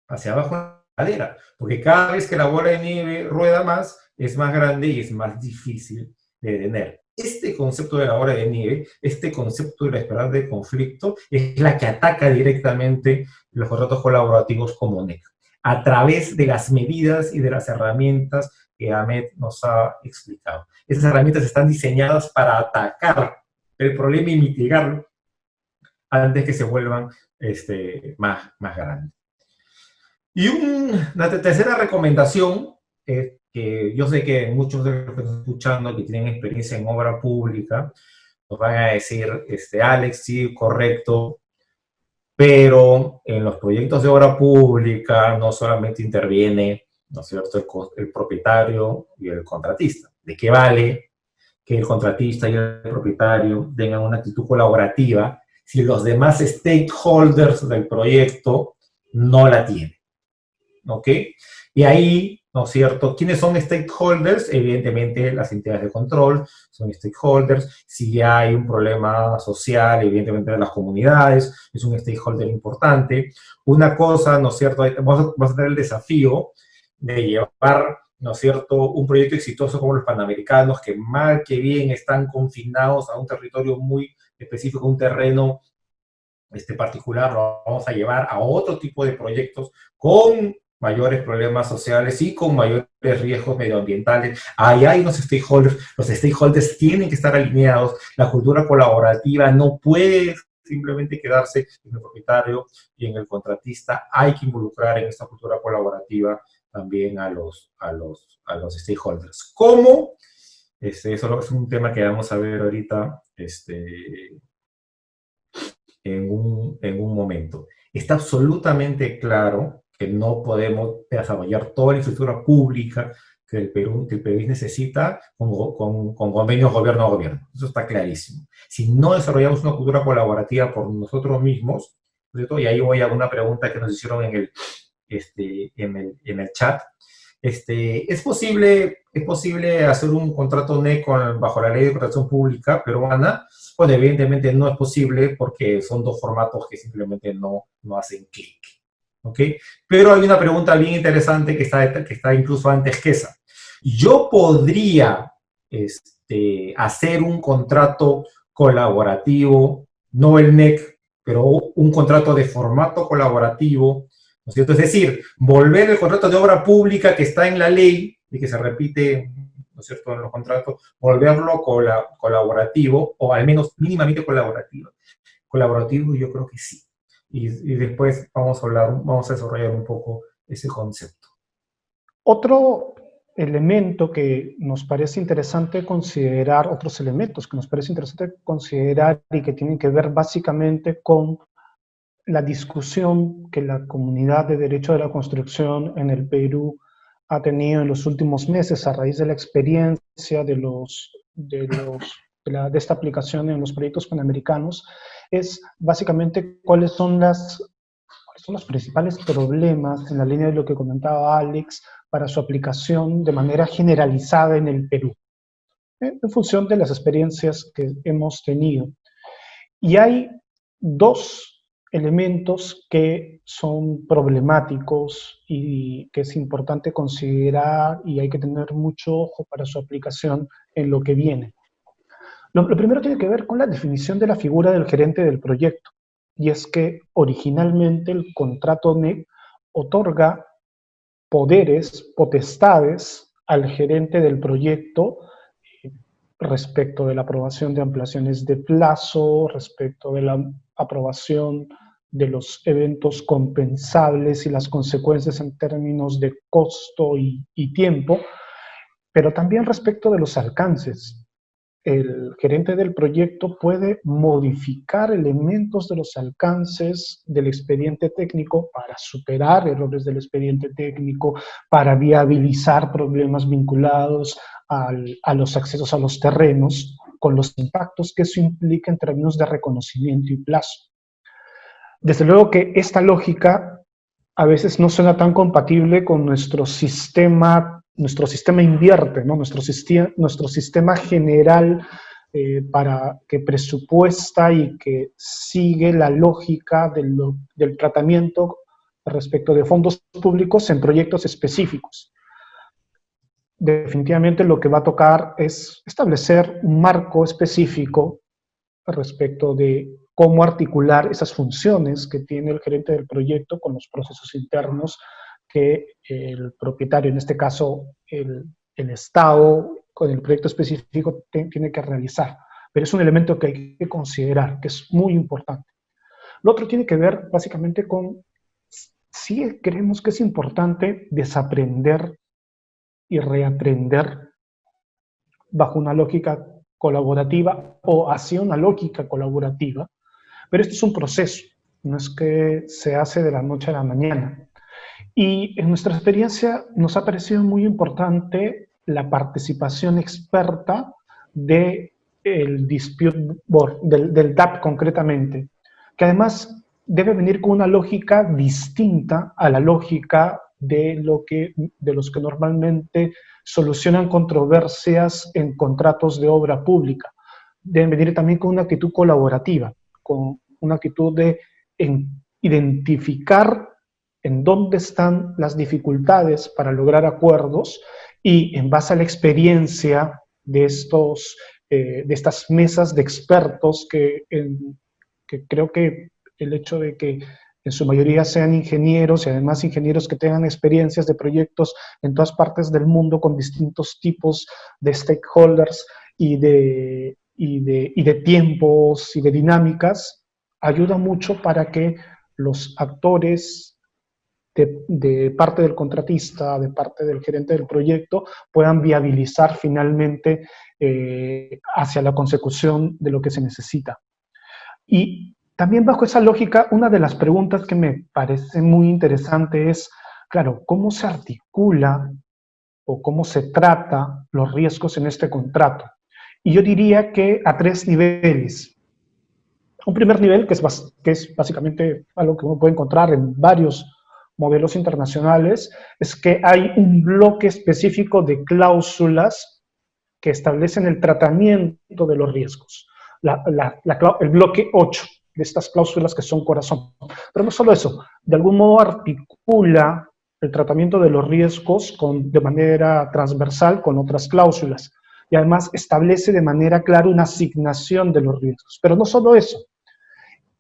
hacia abajo en la ladera, porque cada vez que la bola de nieve rueda más, es más grande y es más difícil de detener. Este concepto de la bola de nieve, este concepto de la espiral de conflicto, es la que ataca directamente los contratos colaborativos como NEC, a través de las medidas y de las herramientas que Ahmed nos ha explicado. Esas herramientas están diseñadas para atacar el problema y mitigarlo antes que se vuelvan más grandes. Y una tercera recomendación es que yo sé que muchos de los que están escuchando que tienen experiencia en obra pública nos van a decir, Alex, sí, correcto, pero en los proyectos de obra pública no solamente interviene, ¿no es cierto?, el propietario y el contratista. ¿De qué vale que el contratista y el propietario tengan una actitud colaborativa si los demás stakeholders del proyecto no la tienen? ¿Ok? Y ahí, ¿no es cierto?, ¿quiénes son stakeholders? Evidentemente, las entidades de control son stakeholders. Si hay un problema social, evidentemente las comunidades, es un stakeholder importante. Una cosa, ¿no es cierto?, vamos a tener el desafío de llevar, ¿no es cierto?, un proyecto exitoso como los Panamericanos, que mal que bien están confinados a un territorio muy específico, un terreno particular, lo vamos a llevar a otro tipo de proyectos con mayores problemas sociales y con mayores riesgos medioambientales. Ahí hay unos stakeholders, los stakeholders tienen que estar alineados, la cultura colaborativa no puede simplemente quedarse en el propietario y en el contratista. Hay que involucrar en esta cultura colaborativa también a los stakeholders. ¿Cómo? Eso es un tema que vamos a ver ahorita en un momento. Está absolutamente claro que no podemos desarrollar toda la infraestructura pública que el país necesita con convenios gobierno a gobierno. Eso está clarísimo. Si no desarrollamos una cultura colaborativa por nosotros mismos, ¿cierto? Y ahí voy a una pregunta que nos hicieron en el chat. ¿Es posible hacer un contrato NEC bajo la ley de contratación pública peruana? Pues evidentemente no es posible porque son dos formatos que simplemente no hacen clic. ¿Ok? Pero hay una pregunta bien interesante que está incluso antes que esa. Yo podría hacer un contrato colaborativo, no el NEC, pero un contrato de formato colaborativo, ¿no es cierto? Es decir, volver el contrato de obra pública que está en la ley y que se repite, ¿no es cierto?, en los contratos, volverlo colaborativo, o al menos mínimamente colaborativo. Colaborativo, yo creo que sí. Y después vamos a desarrollar un poco ese concepto. Otro elemento que nos parece interesante considerar, otros elementos que nos parece interesante considerar y que tienen que ver básicamente con la discusión que la comunidad de derecho de la construcción en el Perú ha tenido en los últimos meses a raíz de la experiencia de esta aplicación en los proyectos panamericanos, es básicamente cuáles son los principales problemas en la línea de lo que comentaba Alex para su aplicación de manera generalizada en el Perú, en función de las experiencias que hemos tenido. Y hay dos elementos que son problemáticos y que es importante considerar y hay que tener mucho ojo para su aplicación en lo que viene. Lo primero tiene que ver con la definición de la figura del gerente del proyecto, y es que originalmente el contrato NEC otorga poderes, potestades al gerente del proyecto respecto de la aprobación de ampliaciones de plazo, respecto de la aprobación de los eventos compensables y las consecuencias en términos de costo y tiempo, pero también respecto de los alcances. El gerente del proyecto puede modificar elementos de los alcances del expediente técnico para superar errores del expediente técnico, para viabilizar problemas vinculados a los accesos a los terrenos, con los impactos que eso implica en términos de reconocimiento y plazo. Desde luego que esta lógica a veces no suena tan compatible con nuestro sistema invierte, ¿no? Nuestro sistema general para que presupuesta y que sigue la lógica del tratamiento respecto de fondos públicos en proyectos específicos. Definitivamente lo que va a tocar es establecer un marco específico respecto de cómo articular esas funciones que tiene el gerente del proyecto con los procesos internos que el propietario, en este caso el Estado, con el proyecto específico tiene que realizar. Pero es un elemento que hay que considerar, que es muy importante. Lo otro tiene que ver básicamente con si creemos que es importante desaprender y reaprender bajo una lógica colaborativa o hacia una lógica colaborativa. Pero esto es un proceso, no es que se hace de la noche a la mañana. Y en nuestra experiencia nos ha parecido muy importante la participación experta del Dispute Board, del DAP concretamente, que además debe venir con una lógica distinta a la lógica de los que normalmente solucionan controversias en contratos de obra pública. Deben venir también con una actitud colaborativa, con una actitud de identificar en dónde están las dificultades para lograr acuerdos y en base a la experiencia de estas mesas de expertos que creo que el hecho de que en su mayoría sean ingenieros y además ingenieros que tengan experiencias de proyectos en todas partes del mundo con distintos tipos de stakeholders y de tiempos y de dinámicas, ayuda mucho para que los actores de parte del contratista, de parte del gerente del proyecto, puedan viabilizar finalmente hacia la consecución de lo que se necesita. Y también bajo esa lógica, una de las preguntas que me parece muy interesante es, claro, ¿cómo se articula o cómo se trata los riesgos en este contrato? Y yo diría que a 3 niveles. Un primer nivel, que es básicamente algo que uno puede encontrar en varios modelos internacionales, es que hay un bloque específico de cláusulas que establecen el tratamiento de los riesgos. El bloque 8 de estas cláusulas que son corazón. Pero no solo eso, de algún modo articula el tratamiento de los riesgos de manera transversal con otras cláusulas. Y además establece de manera clara una asignación de los riesgos. Pero no solo eso.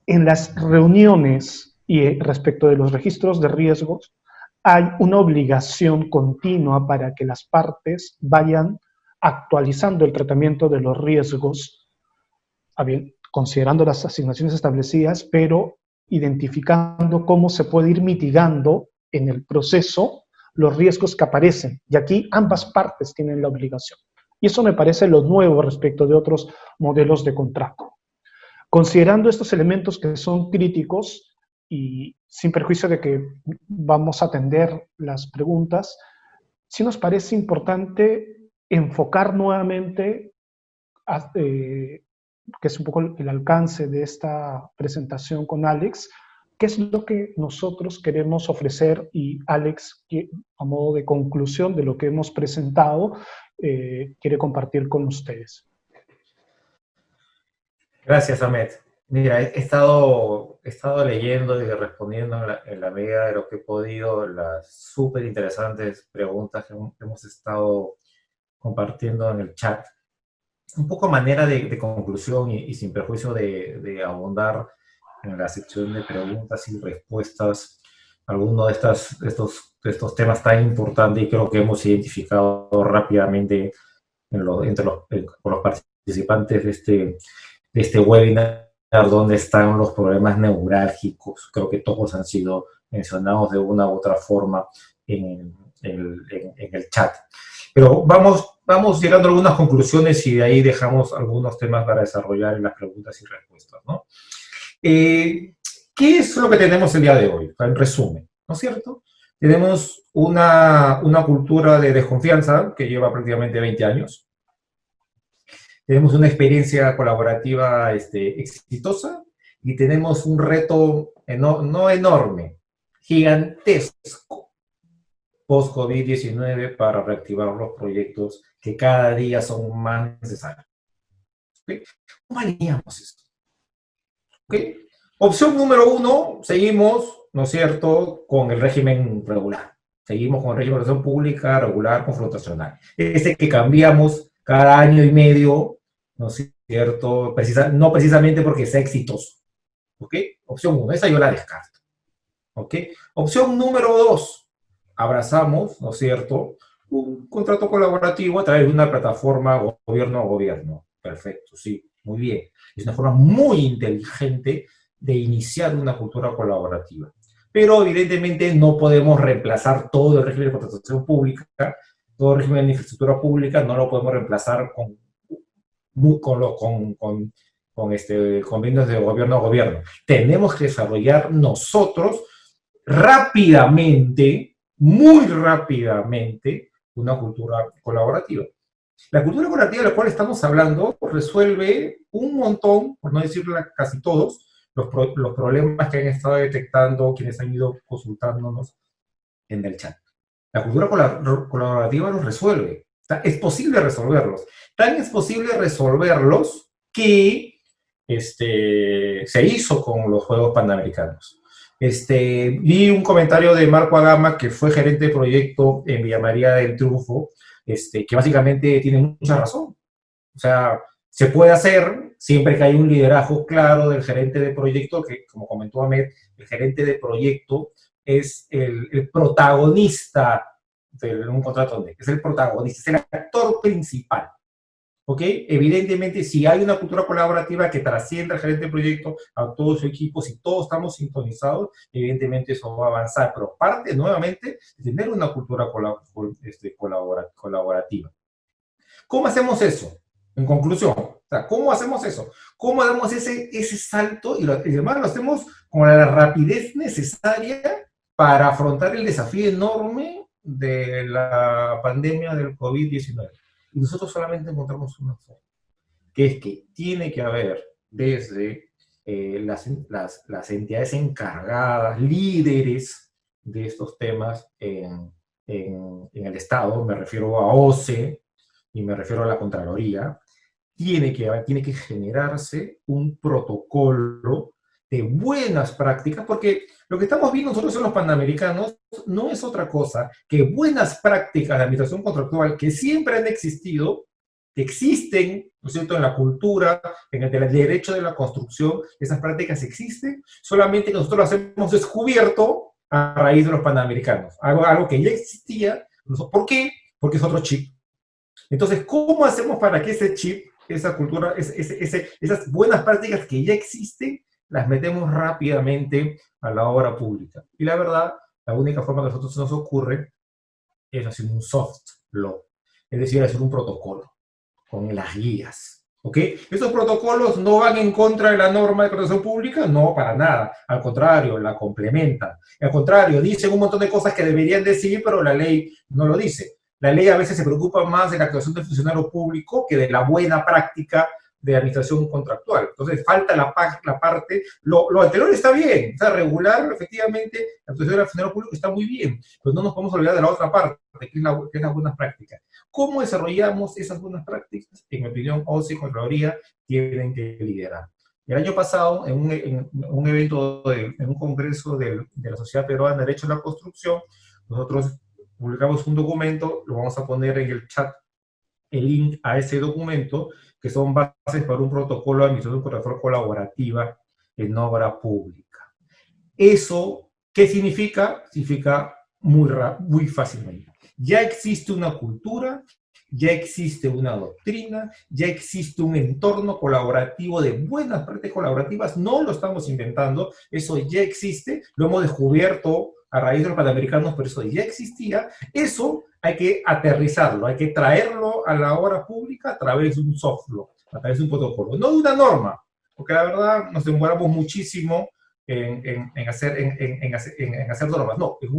En las reuniones y respecto de los registros de riesgos, hay una obligación continua para que las partes vayan actualizando el tratamiento de los riesgos, considerando las asignaciones establecidas, pero identificando cómo se puede ir mitigando en el proceso los riesgos que aparecen. Y aquí ambas partes tienen la obligación. Y eso me parece lo nuevo respecto de otros modelos de contrato. Considerando estos elementos que son críticos y sin perjuicio de que vamos a atender las preguntas, sí nos parece importante enfocar nuevamente, que es un poco el alcance de esta presentación con Alex, qué es lo que nosotros queremos ofrecer y Alex, a modo de conclusión de lo que hemos presentado, quiere compartir con ustedes. Gracias, Ahmed. Mira, he estado leyendo y respondiendo en la medida de lo que he podido las súper interesantes preguntas que hemos estado compartiendo en el chat. Un poco a manera de conclusión y sin perjuicio de abundar en la sección de preguntas y respuestas, alguno de estos temas tan importantes y creo que hemos identificado rápidamente con los participantes de este webinar, dónde están los problemas neurálgicos. Creo que todos han sido mencionados de una u otra forma en el chat. Pero vamos llegando a algunas conclusiones y de ahí dejamos algunos temas para desarrollar en las preguntas y respuestas, ¿no? ¿Qué es lo que tenemos el día de hoy? En resumen, ¿no es cierto? Tenemos una cultura de desconfianza que lleva prácticamente 20 años. Tenemos una experiencia colaborativa exitosa y tenemos un reto no enorme, gigantesco, post-COVID-19 para reactivar los proyectos que cada día son más necesarios. ¿Okay? ¿Cómo alineamos esto? ¿Okay? Opción número 1, seguimos, ¿no es cierto?, con el régimen regular. Seguimos con el régimen de relación pública, regular, confrontacional. Que cambiamos cada año y medio, ¿no es cierto?, no precisamente porque sea exitoso. ¿Ok? Opción 1, esa yo la descarto. ¿Ok? Opción número 2, abrazamos, ¿no es cierto?, un contrato colaborativo a través de una plataforma gobierno a gobierno. Perfecto, sí, muy bien. Es una forma muy inteligente de iniciar una cultura colaborativa. Pero evidentemente no podemos reemplazar todo el régimen de contratación pública, todo el régimen de infraestructura pública, no lo podemos reemplazar con convenios de gobierno a gobierno. Tenemos que desarrollar nosotros rápidamente, muy rápidamente, una cultura colaborativa. La cultura colaborativa de la cual estamos hablando resuelve un montón, por no decirlo casi todos, los problemas que han estado detectando quienes han ido consultándonos en el chat. La cultura colaborativa los resuelve. Es posible resolverlos. Tan es posible resolverlos que se hizo con los Juegos Panamericanos. Vi un comentario de Marco Agama, que fue gerente de proyecto en Villa María del Triunfo, que básicamente tiene mucha razón. O sea, se puede hacer siempre que hay un liderazgo claro del gerente de proyecto, que como comentó Ahmed, el gerente de proyecto es el protagonista de un contrato, es el protagonista, es el actor principal. ¿ok? Evidentemente, si hay una cultura colaborativa que trascienda al gerente de proyecto, a todo su equipo, si todos estamos sintonizados, evidentemente eso va a avanzar, pero parte nuevamente de tener una cultura colaborativa. ¿Cómo hacemos eso? En conclusión, o sea, ¿cómo hacemos eso? ¿Cómo damos ese salto y además lo hacemos con la rapidez necesaria para afrontar el desafío enorme de la pandemia del COVID-19? Y nosotros solamente encontramos una forma, que es que tiene que haber desde las entidades encargadas, líderes de estos temas en el Estado, me refiero a OCE y me refiero a la Contraloría, tiene que generarse un protocolo de buenas prácticas, porque lo que estamos viendo nosotros en los panamericanos no es otra cosa que buenas prácticas de administración contractual que siempre han existido, que existen, ¿no es cierto?, en la cultura, en el derecho de la construcción, esas prácticas existen, solamente que nosotros las hemos descubierto a raíz de los panamericanos, algo que ya existía. ¿Por qué? Porque es otro chip. Entonces, ¿cómo hacemos para que ese chip, esa cultura, esas buenas prácticas que ya existen, las metemos rápidamente a la obra pública? Y la verdad, la única forma que a nosotros se nos ocurre es hacer un soft law, es decir, hacer un protocolo con las guías. ¿Ok? ¿Esos protocolos no van en contra de la norma de contratación pública? No, para nada. Al contrario, la complementan. Al contrario, dicen un montón de cosas que deberían decir, pero la ley no lo dice. La ley a veces se preocupa más de la actuación del funcionario público que de la buena práctica de administración contractual. Entonces falta la parte, lo anterior está bien, o sea, regular efectivamente la actuación del funcionario público está muy bien, pero no nos podemos olvidar de la otra parte, que es las buenas prácticas. ¿Cómo desarrollamos esas buenas prácticas? En mi opinión, OCE y Contraloría tienen que liderar. El año pasado, en un evento, en un congreso de la Sociedad Peruana de Derecho a la Construcción, nosotros publicamos un documento, lo vamos a poner en el chat, el link a ese documento, que son bases para un protocolo de administración contractual colaborativa en obra pública. ¿Eso qué significa? Significa muy fácilmente. Ya existe una cultura, ya existe una doctrina, ya existe un entorno colaborativo de buenas prácticas colaborativas, no lo estamos inventando, eso ya existe, lo hemos descubierto a raíz de los panamericanos, pero eso ya existía. Eso hay que aterrizarlo, hay que traerlo a la obra pública a través de un soft law, a través de un protocolo, no de una norma, porque la verdad nos demoramos muchísimo en hacer normas, no, en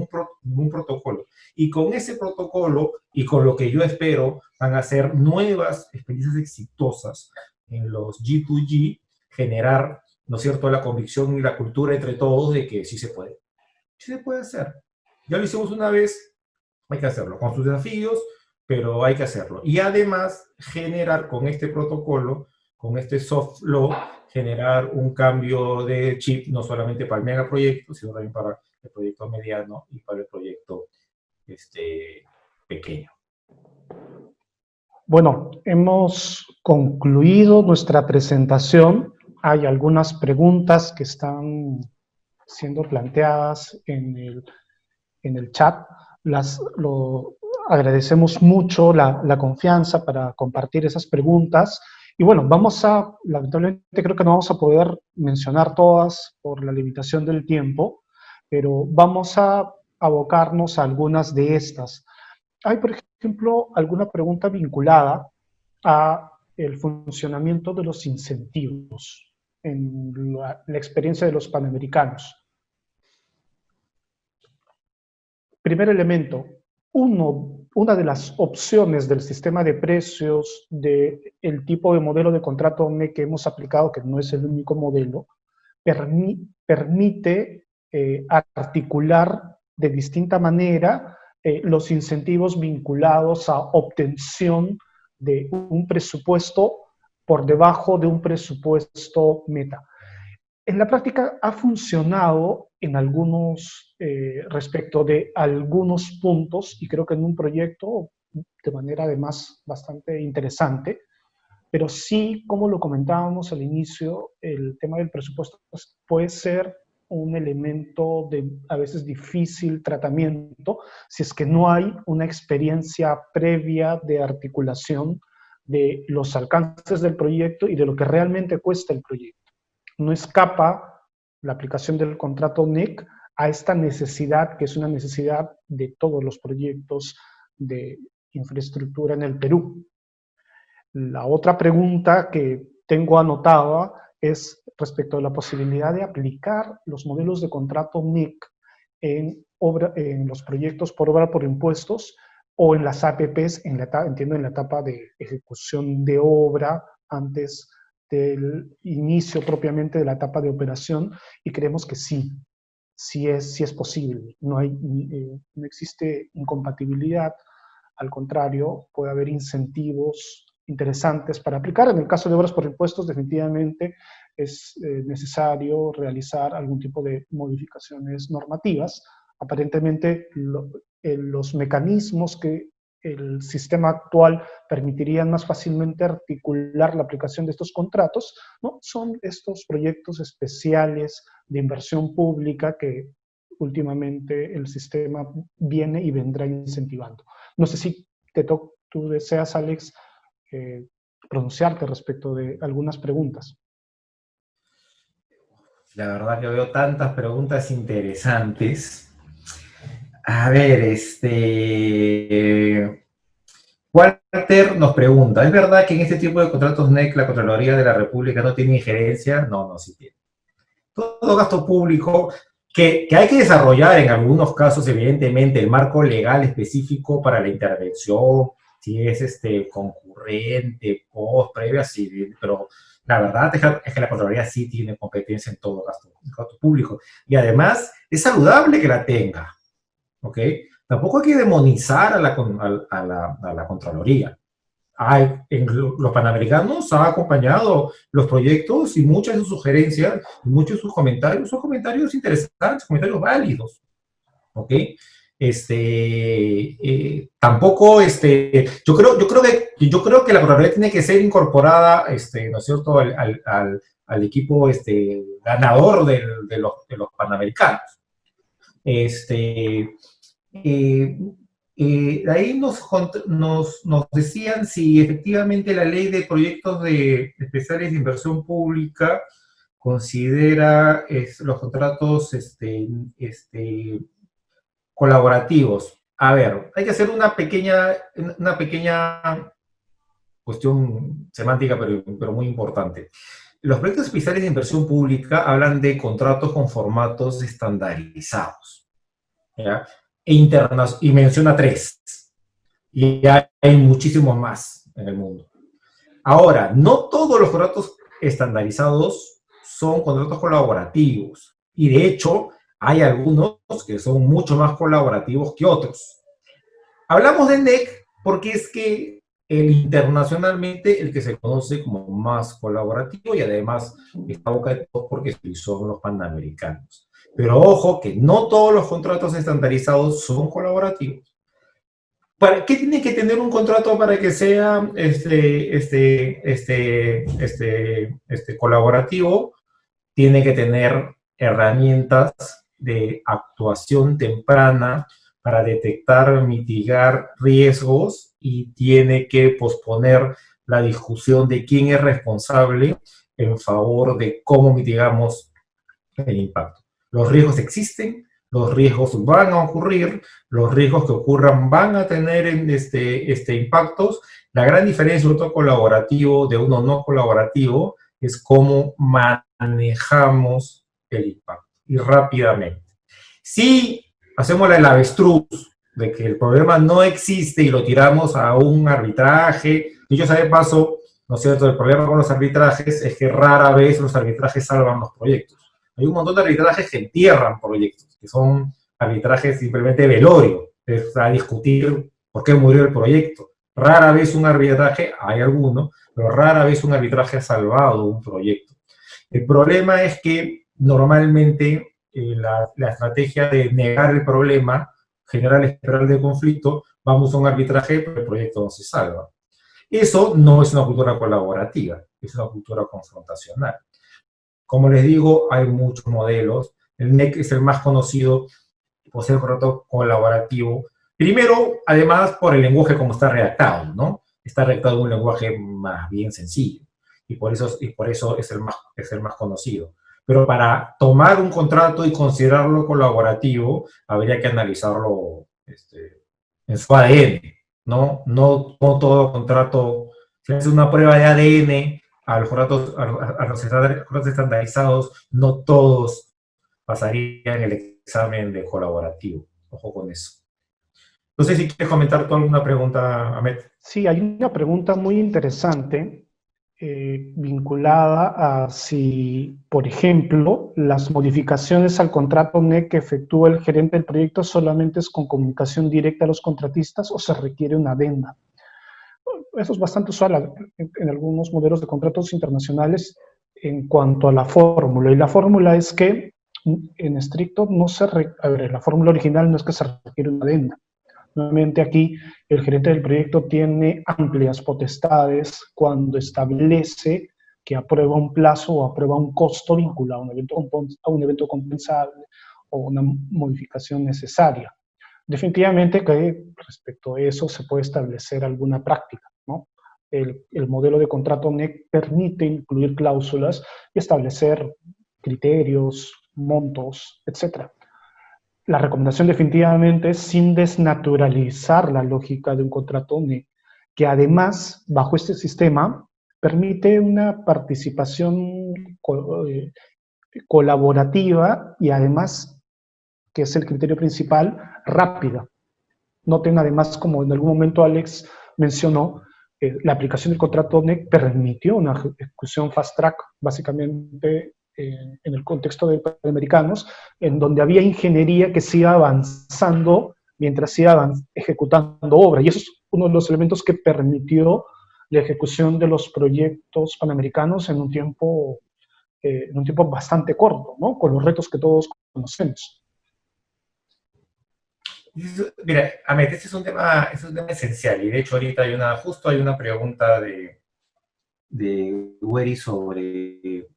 un protocolo. Y con ese protocolo y con lo que yo espero van a ser nuevas experiencias exitosas en los G2G, generar, ¿no es cierto?, la convicción y la cultura entre todos de que sí se puede. Sí se puede hacer. Ya lo hicimos una vez, hay que hacerlo, con sus desafíos, pero hay que hacerlo. Y además, generar con este protocolo, con este soft law, generar un cambio de chip, no solamente para el megaproyecto, sino también para el proyecto mediano y para el proyecto pequeño. Bueno, hemos concluido nuestra presentación. Hay algunas preguntas que están siendo planteadas en el chat. Agradecemos mucho la confianza para compartir esas preguntas. Y bueno, lamentablemente creo que no vamos a poder mencionar todas por la limitación del tiempo, pero vamos a abocarnos a algunas de estas. Hay, por ejemplo, alguna pregunta vinculada a el funcionamiento de los incentivos en la experiencia de los panamericanos. Primer elemento, una de las opciones del sistema de precios del tipo de modelo de contrato NEC que hemos aplicado, que no es el único modelo, permite articular de distinta manera los incentivos vinculados a obtención de un presupuesto por debajo de un presupuesto meta. En la práctica ha funcionado en respecto de algunos puntos, y creo que en un proyecto de manera además bastante interesante, pero sí, como lo comentábamos al inicio, el tema del presupuesto puede ser un elemento de a veces difícil tratamiento si es que no hay una experiencia previa de articulación de los alcances del proyecto y de lo que realmente cuesta el proyecto. No escapa la aplicación del contrato NEC a esta necesidad, que es una necesidad de todos los proyectos de infraestructura en el Perú. La otra pregunta que tengo anotada es respecto a la posibilidad de aplicar los modelos de contrato NEC en los proyectos por obra por impuestos o en las APPs, entiendo en la etapa de ejecución de obra antes del inicio propiamente de la etapa de operación, y creemos que sí, sí es posible. No existe incompatibilidad, al contrario, puede haber incentivos interesantes para aplicar. En el caso de obras por impuestos, definitivamente es necesario realizar algún tipo de modificaciones normativas. Aparentemente, los mecanismos que el sistema actual permitirían más fácilmente articular la aplicación de estos contratos, ¿no? Son estos proyectos especiales de inversión pública que últimamente el sistema viene y vendrá incentivando. No sé si tú deseas, Alex, pronunciarte respecto de algunas preguntas. La verdad que veo tantas preguntas interesantes. A ver, Walter nos pregunta, ¿es verdad que en este tipo de contratos NEC la Contraloría de la República no tiene injerencia? No, no, sí tiene. Todo gasto público que hay que desarrollar en algunos casos, evidentemente, el marco legal específico para la intervención, si es concurrente, post, previa, sí, pero la verdad es que la Contraloría sí tiene competencia en todo gasto público. Y además, es saludable que la tenga, ¿ok? Tampoco hay que demonizar a la Contraloría. En los Panamericanos ha acompañado los proyectos y muchas de sus sugerencias, muchos de sus comentarios son comentarios interesantes, comentarios válidos, ¿ok? Tampoco, yo creo que la Contraloría tiene que ser incorporada, ¿no es cierto?, al equipo ganador de los Panamericanos. Ahí nos decían si efectivamente la ley de proyectos especiales de inversión pública considera los contratos colaborativos. A ver, hay que hacer una pequeña cuestión semántica, pero muy importante. Los proyectos especiales de inversión pública hablan de contratos con formatos estandarizados, ¿ya? Y menciona 3. Y hay muchísimos más en el mundo. Ahora, no todos los contratos estandarizados son contratos colaborativos. Y de hecho, hay algunos que son mucho más colaborativos que otros. Hablamos de NEC porque es que internacionalmente el que se conoce como más colaborativo y además está boca de todos porque son los panamericanos. Pero ojo que no todos los contratos estandarizados son colaborativos. ¿Qué tiene que tener un contrato para que sea colaborativo? Tiene que tener herramientas de actuación temprana para detectar, mitigar riesgos y tiene que posponer la discusión de quién es responsable en favor de cómo mitigamos el impacto. Los riesgos existen, los riesgos van a ocurrir, los riesgos que ocurran van a tener impactos. La gran diferencia de uno colaborativo de uno no colaborativo es cómo manejamos el impacto y rápidamente. Si hacemos el avestruz de que el problema no existe y lo tiramos a un arbitraje, y yo sé de paso, ¿no es cierto?, el problema con los arbitrajes es que rara vez los arbitrajes salvan los proyectos. Hay un montón de arbitrajes que entierran proyectos, que son arbitrajes simplemente velorio, es a discutir por qué murió el proyecto. Rara vez un arbitraje, hay alguno, pero rara vez un arbitraje ha salvado un proyecto. El problema es que normalmente la estrategia de negar el problema, generar espiral de conflicto, vamos a un arbitraje, pero el proyecto no se salva. Eso no es una cultura colaborativa, es una cultura confrontacional. Como les digo, hay muchos modelos. El NEC es el más conocido por ser un contrato colaborativo. Primero, además, por el lenguaje como está redactado, ¿no? está redactado en un lenguaje más bien sencillo, y por eso es el más conocido. Pero para tomar un contrato y considerarlo colaborativo, habría que analizarlo en su ADN, ¿no? No todo contrato, si hace una prueba de ADN a los contratos estandarizados, no todos pasarían el examen de colaborativo. Ojo con eso. No sé si quieres comentar tú alguna pregunta, Ahmed. Sí, hay una pregunta muy interesante vinculada a si, por ejemplo, las modificaciones al contrato NEC que efectúa el gerente del proyecto solamente es con comunicación directa a los contratistas o se requiere una adenda. Eso es bastante usual en algunos modelos de contratos internacionales en cuanto a la fórmula. Y la fórmula es que, en estricto, la fórmula original no es que se requiere una adenda. Nuevamente aquí, el gerente del proyecto tiene amplias potestades cuando establece que aprueba un plazo o aprueba un costo vinculado a un evento compensable o una modificación necesaria. Definitivamente que respecto a eso se puede establecer alguna práctica, ¿no? El modelo de contrato NEC permite incluir cláusulas y establecer criterios, montos, etc. La recomendación definitivamente es sin desnaturalizar la lógica de un contrato NEC, que además, bajo este sistema, permite una participación colaborativa y además, que es el criterio principal, rápida. Noten además, como en algún momento Alex mencionó, la aplicación del contrato NEC permitió una ejecución fast track, básicamente en el contexto de Panamericanos, en donde había ingeniería que se iba avanzando mientras se iba ejecutando obra. Y eso es uno de los elementos que permitió la ejecución de los proyectos panamericanos en un tiempo bastante corto, ¿no? Con los retos que todos conocemos. Mira, Ahmed, este es un tema esencial, y de hecho ahorita justo hay una pregunta de Weri sobre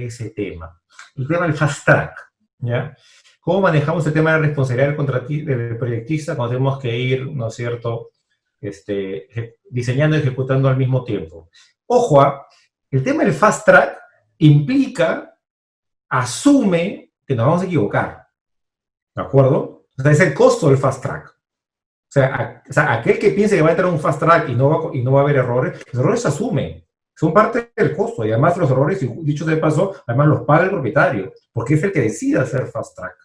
ese tema. El tema del fast track, ¿ya? ¿Cómo manejamos el tema de la responsabilidad del proyectista cuando tenemos que ir, ¿no es cierto?, diseñando y ejecutando al mismo tiempo. Ojo, el tema del fast track asume que nos vamos a equivocar, ¿de acuerdo? O sea, es el costo del fast track. O sea, aquel que piense que va a entrar un fast track y no va a haber errores, los errores se asumen, son parte del costo, y además los errores, dicho de paso, además los paga el propietario, porque es el que decide hacer fast track.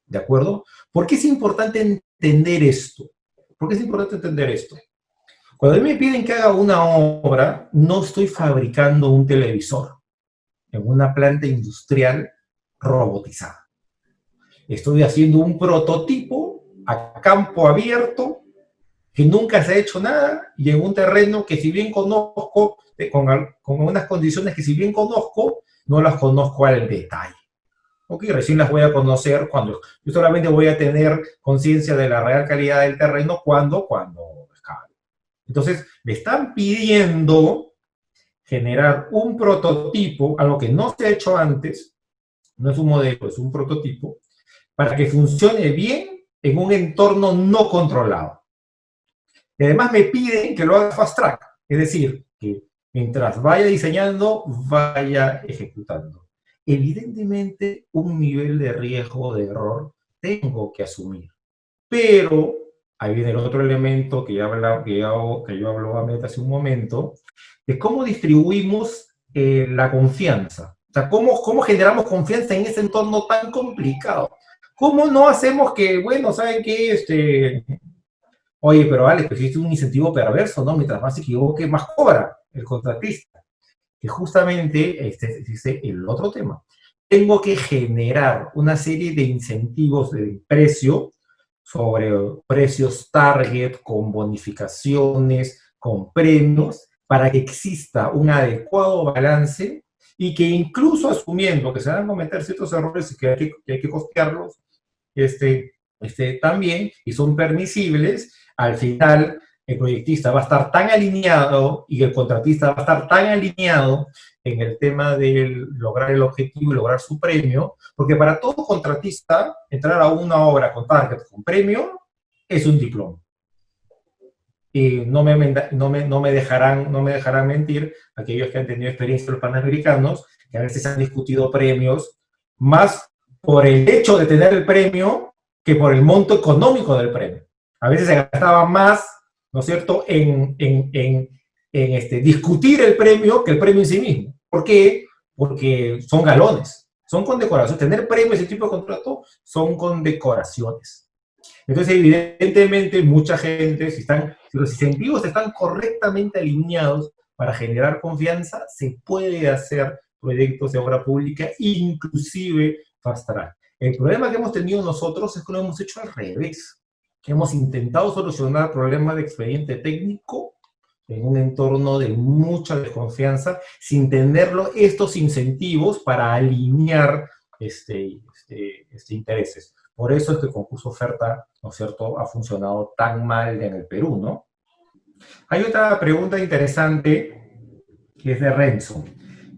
¿De acuerdo? ¿Por qué es importante entender esto? ¿Por qué es importante entender esto? Cuando a mí me piden que haga una obra, no estoy fabricando un televisor en una planta industrial robotizada. Estoy haciendo un prototipo a campo abierto, que nunca se ha hecho nada, y en un terreno que si bien conozco, con unas condiciones que si bien conozco, no las conozco al detalle. Ok, recién las voy a conocer cuando yo solamente voy a tener conciencia de la real calidad del terreno cuando escale. Entonces, me están pidiendo generar un prototipo, algo que no se ha hecho antes, no es un modelo, es un prototipo, para que funcione bien en un entorno no controlado. Y además me piden que lo haga fast track, es decir, que mientras vaya diseñando, vaya ejecutando. Evidentemente, un nivel de riesgo de error tengo que asumir. Pero, ahí viene el otro elemento que yo hablaba hace un momento, de cómo distribuimos la confianza. O sea, cómo generamos confianza en ese entorno tan complicado. ¿Cómo no hacemos que, bueno, ¿saben qué? Oye, pero Alex, pues existe un incentivo perverso, ¿no? Mientras más se equivoque, más cobra el contratista. Que justamente existe el otro tema. Tengo que generar una serie de incentivos de precio sobre precios target, con bonificaciones, con premios, para que exista un adecuado balance y que incluso asumiendo que se van a cometer ciertos errores y que hay que costearlos, también, y son permisibles, al final el proyectista va a estar tan alineado y el contratista va a estar tan alineado en el tema de lograr el objetivo y lograr su premio, porque para todo contratista, entrar a una obra con target, con premio, es un diploma. y no me dejarán mentir aquellos que han tenido experiencia en los Panamericanos, que a veces han discutido premios más por el hecho de tener el premio que por el monto económico del premio. A veces se gastaba más, ¿no es cierto?, en discutir el premio que el premio en sí mismo. ¿Por qué? Porque son galones, son condecoraciones. Tener premios, ese tipo de contrato, son condecoraciones. Entonces, evidentemente, mucha gente, si los incentivos están correctamente alineados para generar confianza, se puede hacer proyectos de obra pública, inclusive fast track. El problema que hemos tenido nosotros es que lo hemos hecho al revés. Hemos intentado solucionar problemas de expediente técnico en un entorno de mucha desconfianza, sin tenerlo estos incentivos para alinear intereses. Por eso es que el concurso oferta, ¿no es cierto?, ha funcionado tan mal en el Perú, ¿no? Hay otra pregunta interesante que es de Renzo.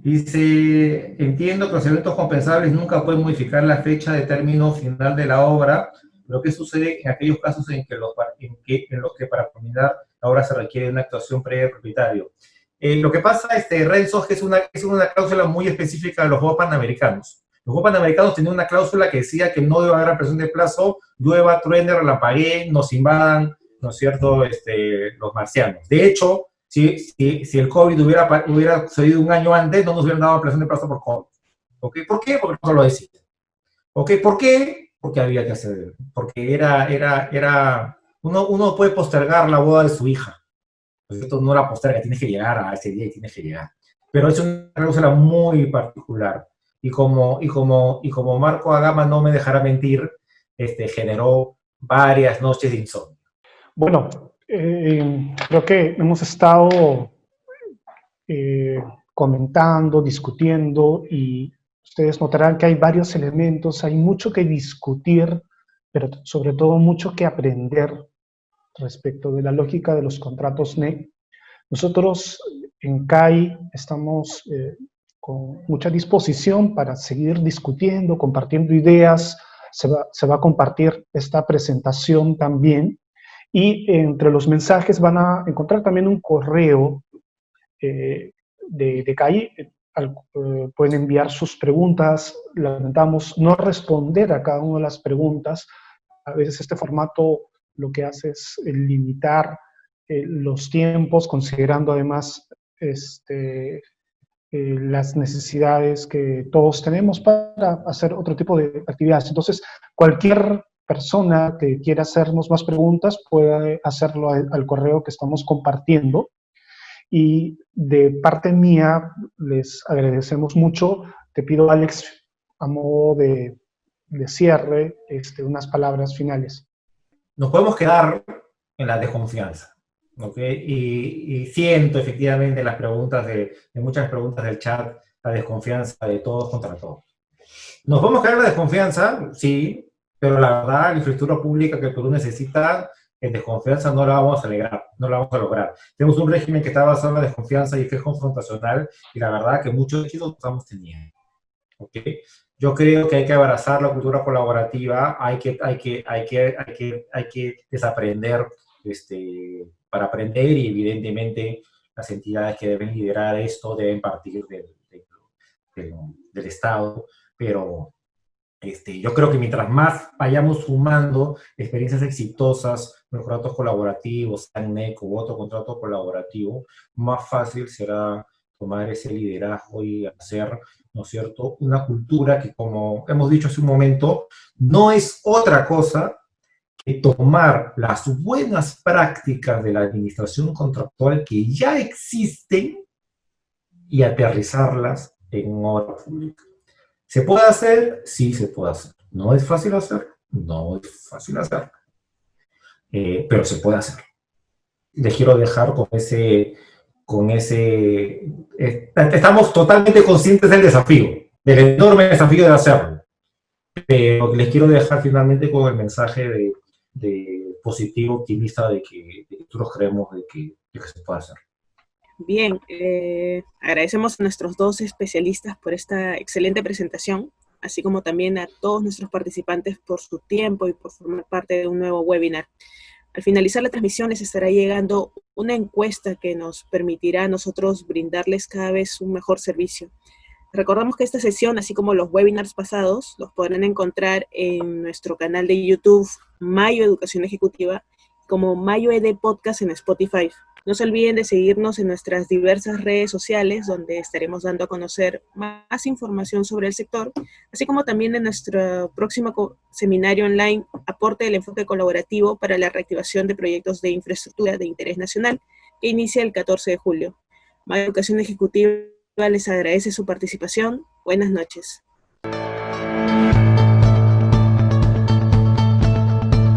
Dice, entiendo que los eventos compensables nunca pueden modificar la fecha de término final de la obra, pero ¿qué sucede en aquellos casos en los que para culminar la obra se requiere una actuación previa del propietario? Lo que pasa, Renzo, es que es una cláusula muy específica de los Juegos Panamericanos. Los Juegos Panamericanos tenían una cláusula que decía que no debe haber ampliación de plazo, llueva, truene, relampaguee, nos invadan, ¿no es cierto?, los marcianos. De hecho, si el COVID hubiera sucedido un año antes, no nos hubieran dado ampliación de plazo por COVID. ¿Okay? ¿Por qué? Porque no lo decía. ¿Okay? ¿Por qué? Porque había que hacer. Porque uno puede postergar la boda de su hija. Pues esto no la posterga, tienes que llegar a ese día y tienes que llegar. Pero es una cláusula muy particular. Y como Marco Agama no me dejará mentir, generó varias noches de insomnio. Bueno, creo que hemos estado comentando, discutiendo, y ustedes notarán que hay varios elementos, hay mucho que discutir, pero sobre todo mucho que aprender respecto de la lógica de los contratos NEC. Nosotros en CAI estamos con mucha disposición para seguir discutiendo, compartiendo ideas. Se va a compartir esta presentación también. Y entre los mensajes van a encontrar también un correo de CAI. Pueden enviar sus preguntas. Lamentamos no responder a cada una de las preguntas. A veces este formato lo que hace es limitar los tiempos, considerando además las necesidades que todos tenemos para hacer otro tipo de actividades. Entonces, cualquier persona que quiera hacernos más preguntas puede hacerlo al correo que estamos compartiendo. Y de parte mía, les agradecemos mucho. Te pido, Alex, a modo de cierre, unas palabras finales. Nos podemos quedar en la desconfianza, ¿ok? Y siento efectivamente las preguntas de muchas preguntas del chat, la desconfianza de todos contra todos. ¿Nos podemos quedar en la desconfianza? Sí, pero la verdad, la infraestructura pública que el Perú necesita, en desconfianza no la vamos a lograr. Tenemos un régimen que está basado en la desconfianza y que es confrontacional, y la verdad que muchos éxitos estamos teniendo. ¿Ok? Yo creo que hay que abrazar la cultura colaborativa, hay que desaprender para aprender, y evidentemente las entidades que deben liderar esto deben partir del Estado, pero yo creo que mientras más vayamos sumando experiencias exitosas, contratos colaborativos, NEC u otro contrato colaborativo, más fácil será tomar ese liderazgo y hacer, ¿no es cierto?, una cultura que, como hemos dicho hace un momento, no es otra cosa que tomar las buenas prácticas de la administración contractual que ya existen y aterrizarlas en obra pública. ¿Se puede hacer? Sí, se puede hacer. ¿No es fácil hacer? No es fácil hacer. Pero se puede hacer. Les quiero dejar con ese... Estamos totalmente conscientes del desafío, del enorme desafío de hacerlo. Pero les quiero dejar finalmente con el mensaje de positivo, optimista, de que nosotros creemos de que se puede hacer. Bien, agradecemos a nuestros dos especialistas por esta excelente presentación, así como también a todos nuestros participantes por su tiempo y por formar parte de un nuevo webinar. Al finalizar la transmisión les estará llegando una encuesta que nos permitirá a nosotros brindarles cada vez un mejor servicio. Recordamos que esta sesión, así como los webinars pasados, los podrán encontrar en nuestro canal de YouTube Mayo Educación Ejecutiva, como Mayo ED Podcast en Spotify. No se olviden de seguirnos en nuestras diversas redes sociales, donde estaremos dando a conocer más información sobre el sector, así como también en nuestro próximo seminario online, Aporte del enfoque colaborativo para la reactivación de proyectos de infraestructura de interés nacional, que inicia el 14 de julio. Mayo Educación Ejecutiva les agradece su participación. Buenas noches.